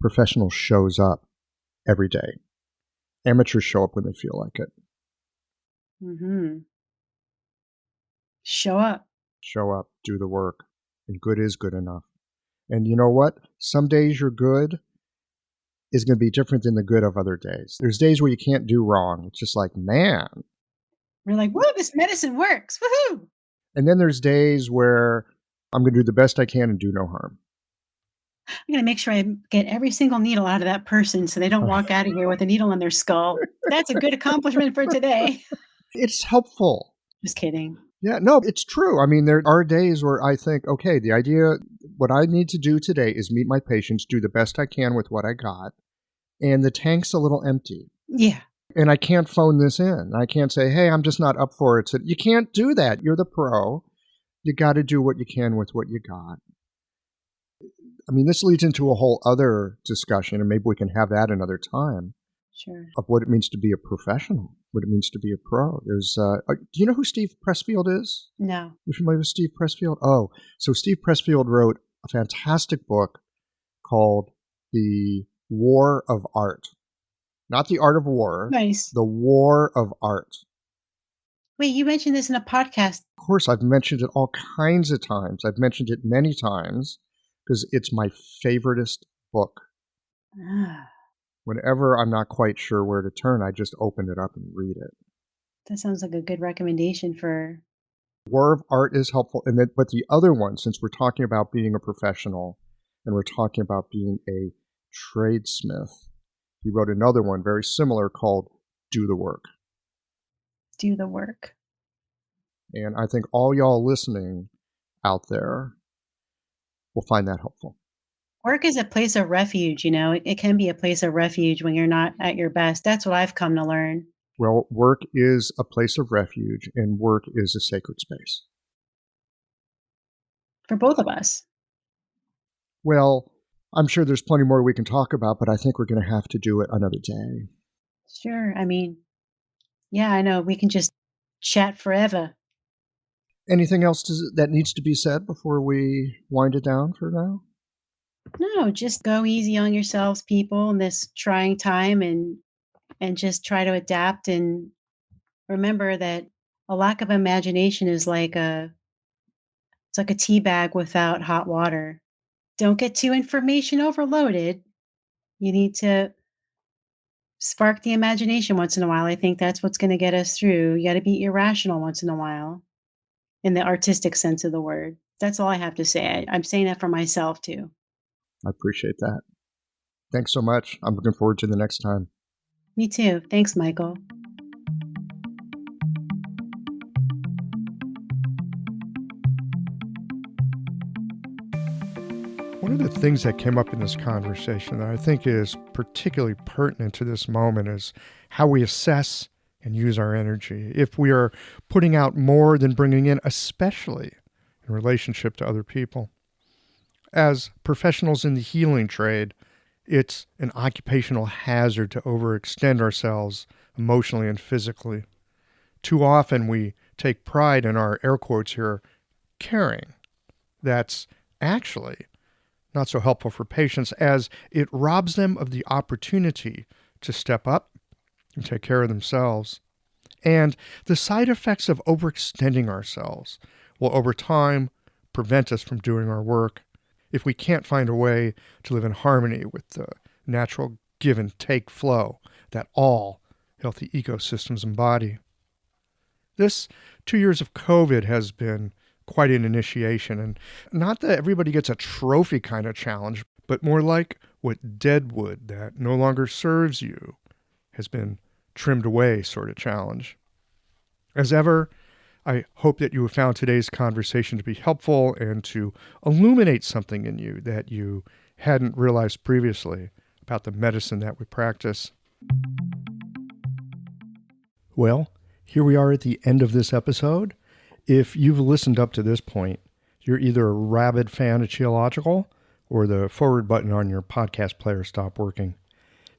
Professional shows up every day. Amateurs show up when they feel like it. Mm-hmm. Show up. Show up, do the work, and good is good enough. And you know what? Some days your good is going to be different than the good of other days. There's days where you can't do wrong. It's just like, man. We're like, whoa, this medicine works. Woohoo. And then there's days where I'm going to do the best I can and do no harm. I'm going to make sure I get every single needle out of that person so they don't walk out of here with a needle in their skull. That's a good accomplishment for today. It's helpful. Just kidding. Yeah, no, it's true. I mean, there are days where I think, okay, the idea, what I need to do today is meet my patients, do the best I can with what I got, and the tank's a little empty. Yeah. And I can't phone this in. I can't say, hey, I'm just not up for it. So you can't do that. You're the pro. You got to do what you can with what you got. I mean, this leads into a whole other discussion, and maybe we can have that another time. Sure. Of what it means to be a professional, what it means to be a pro. There's, do you know who Steve Pressfield is? No. You familiar with Steve Pressfield? Oh, so Steve Pressfield wrote a fantastic book called The War of Art. Not the art of war. Nice. The War of Art. Wait, you mentioned this in a podcast. Of course, I've mentioned it all kinds of times. I've mentioned it many times because it's my favoriteest book. Ah, Whenever I'm not quite sure where to turn, I just open it up and read it. that sounds like a good recommendation for... War of Art is helpful. But the other one, since we're talking about being a professional and we're talking about being a tradesmith, he wrote another one very similar called Do the Work. Do the work. And I think all y'all listening out there will find that helpful. Work is a place of refuge, It can be a place of refuge when you're not at your best. That's what I've come to learn. Well, work is a place of refuge, and work is a sacred space. For both of us. Well, I'm sure there's plenty more we can talk about, but I think we're going to have to do it another day. Sure. I mean, yeah, I know. We can just chat forever. Anything else that needs to be said before we wind it down for now? No, just go easy on yourselves, people, in this trying time, and just try to adapt, and remember that a lack of imagination is like it's like a tea bag without hot water. Don't get too information overloaded. You need to spark the imagination once in a while. I think that's what's going to get us through. You got to be irrational once in a while, in the artistic sense of the word. That's all I have to say. I'm saying that for myself too. I appreciate that. Thanks so much. I'm looking forward to the next time. Me too. Thanks, Michael. One of the things that came up in this conversation that I think is particularly pertinent to this moment is how we assess and use our energy. If we are putting out more than bringing in, especially in relationship to other people. As professionals in the healing trade, it's an occupational hazard to overextend ourselves emotionally and physically. Too often we take pride in our, air quotes here, caring. That's actually not so helpful for patients as it robs them of the opportunity to step up and take care of themselves. And the side effects of overextending ourselves will over time prevent us from doing our work if we can't find a way to live in harmony with the natural give and take flow that all healthy ecosystems embody. This 2 years of COVID has been quite an initiation, and not that everybody gets a trophy kind of challenge, but more like what dead wood that no longer serves you has been trimmed away sort of challenge. As ever, I hope that you have found today's conversation to be helpful and to illuminate something in you that you hadn't realized previously about the medicine that we practice. Well, here we are at the end of this episode. If you've listened up to this point, you're either a rabid fan of Qiological or the forward button on your podcast player stopped working.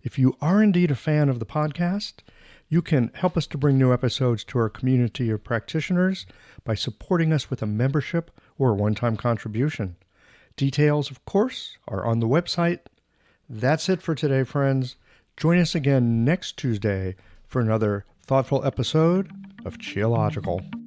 If you are indeed a fan of the podcast, you can help us to bring new episodes to our community of practitioners by supporting us with a membership or a one-time contribution. Details, of course, are on the website. That's it for today, friends. Join us again next Tuesday for another thoughtful episode of Qiological.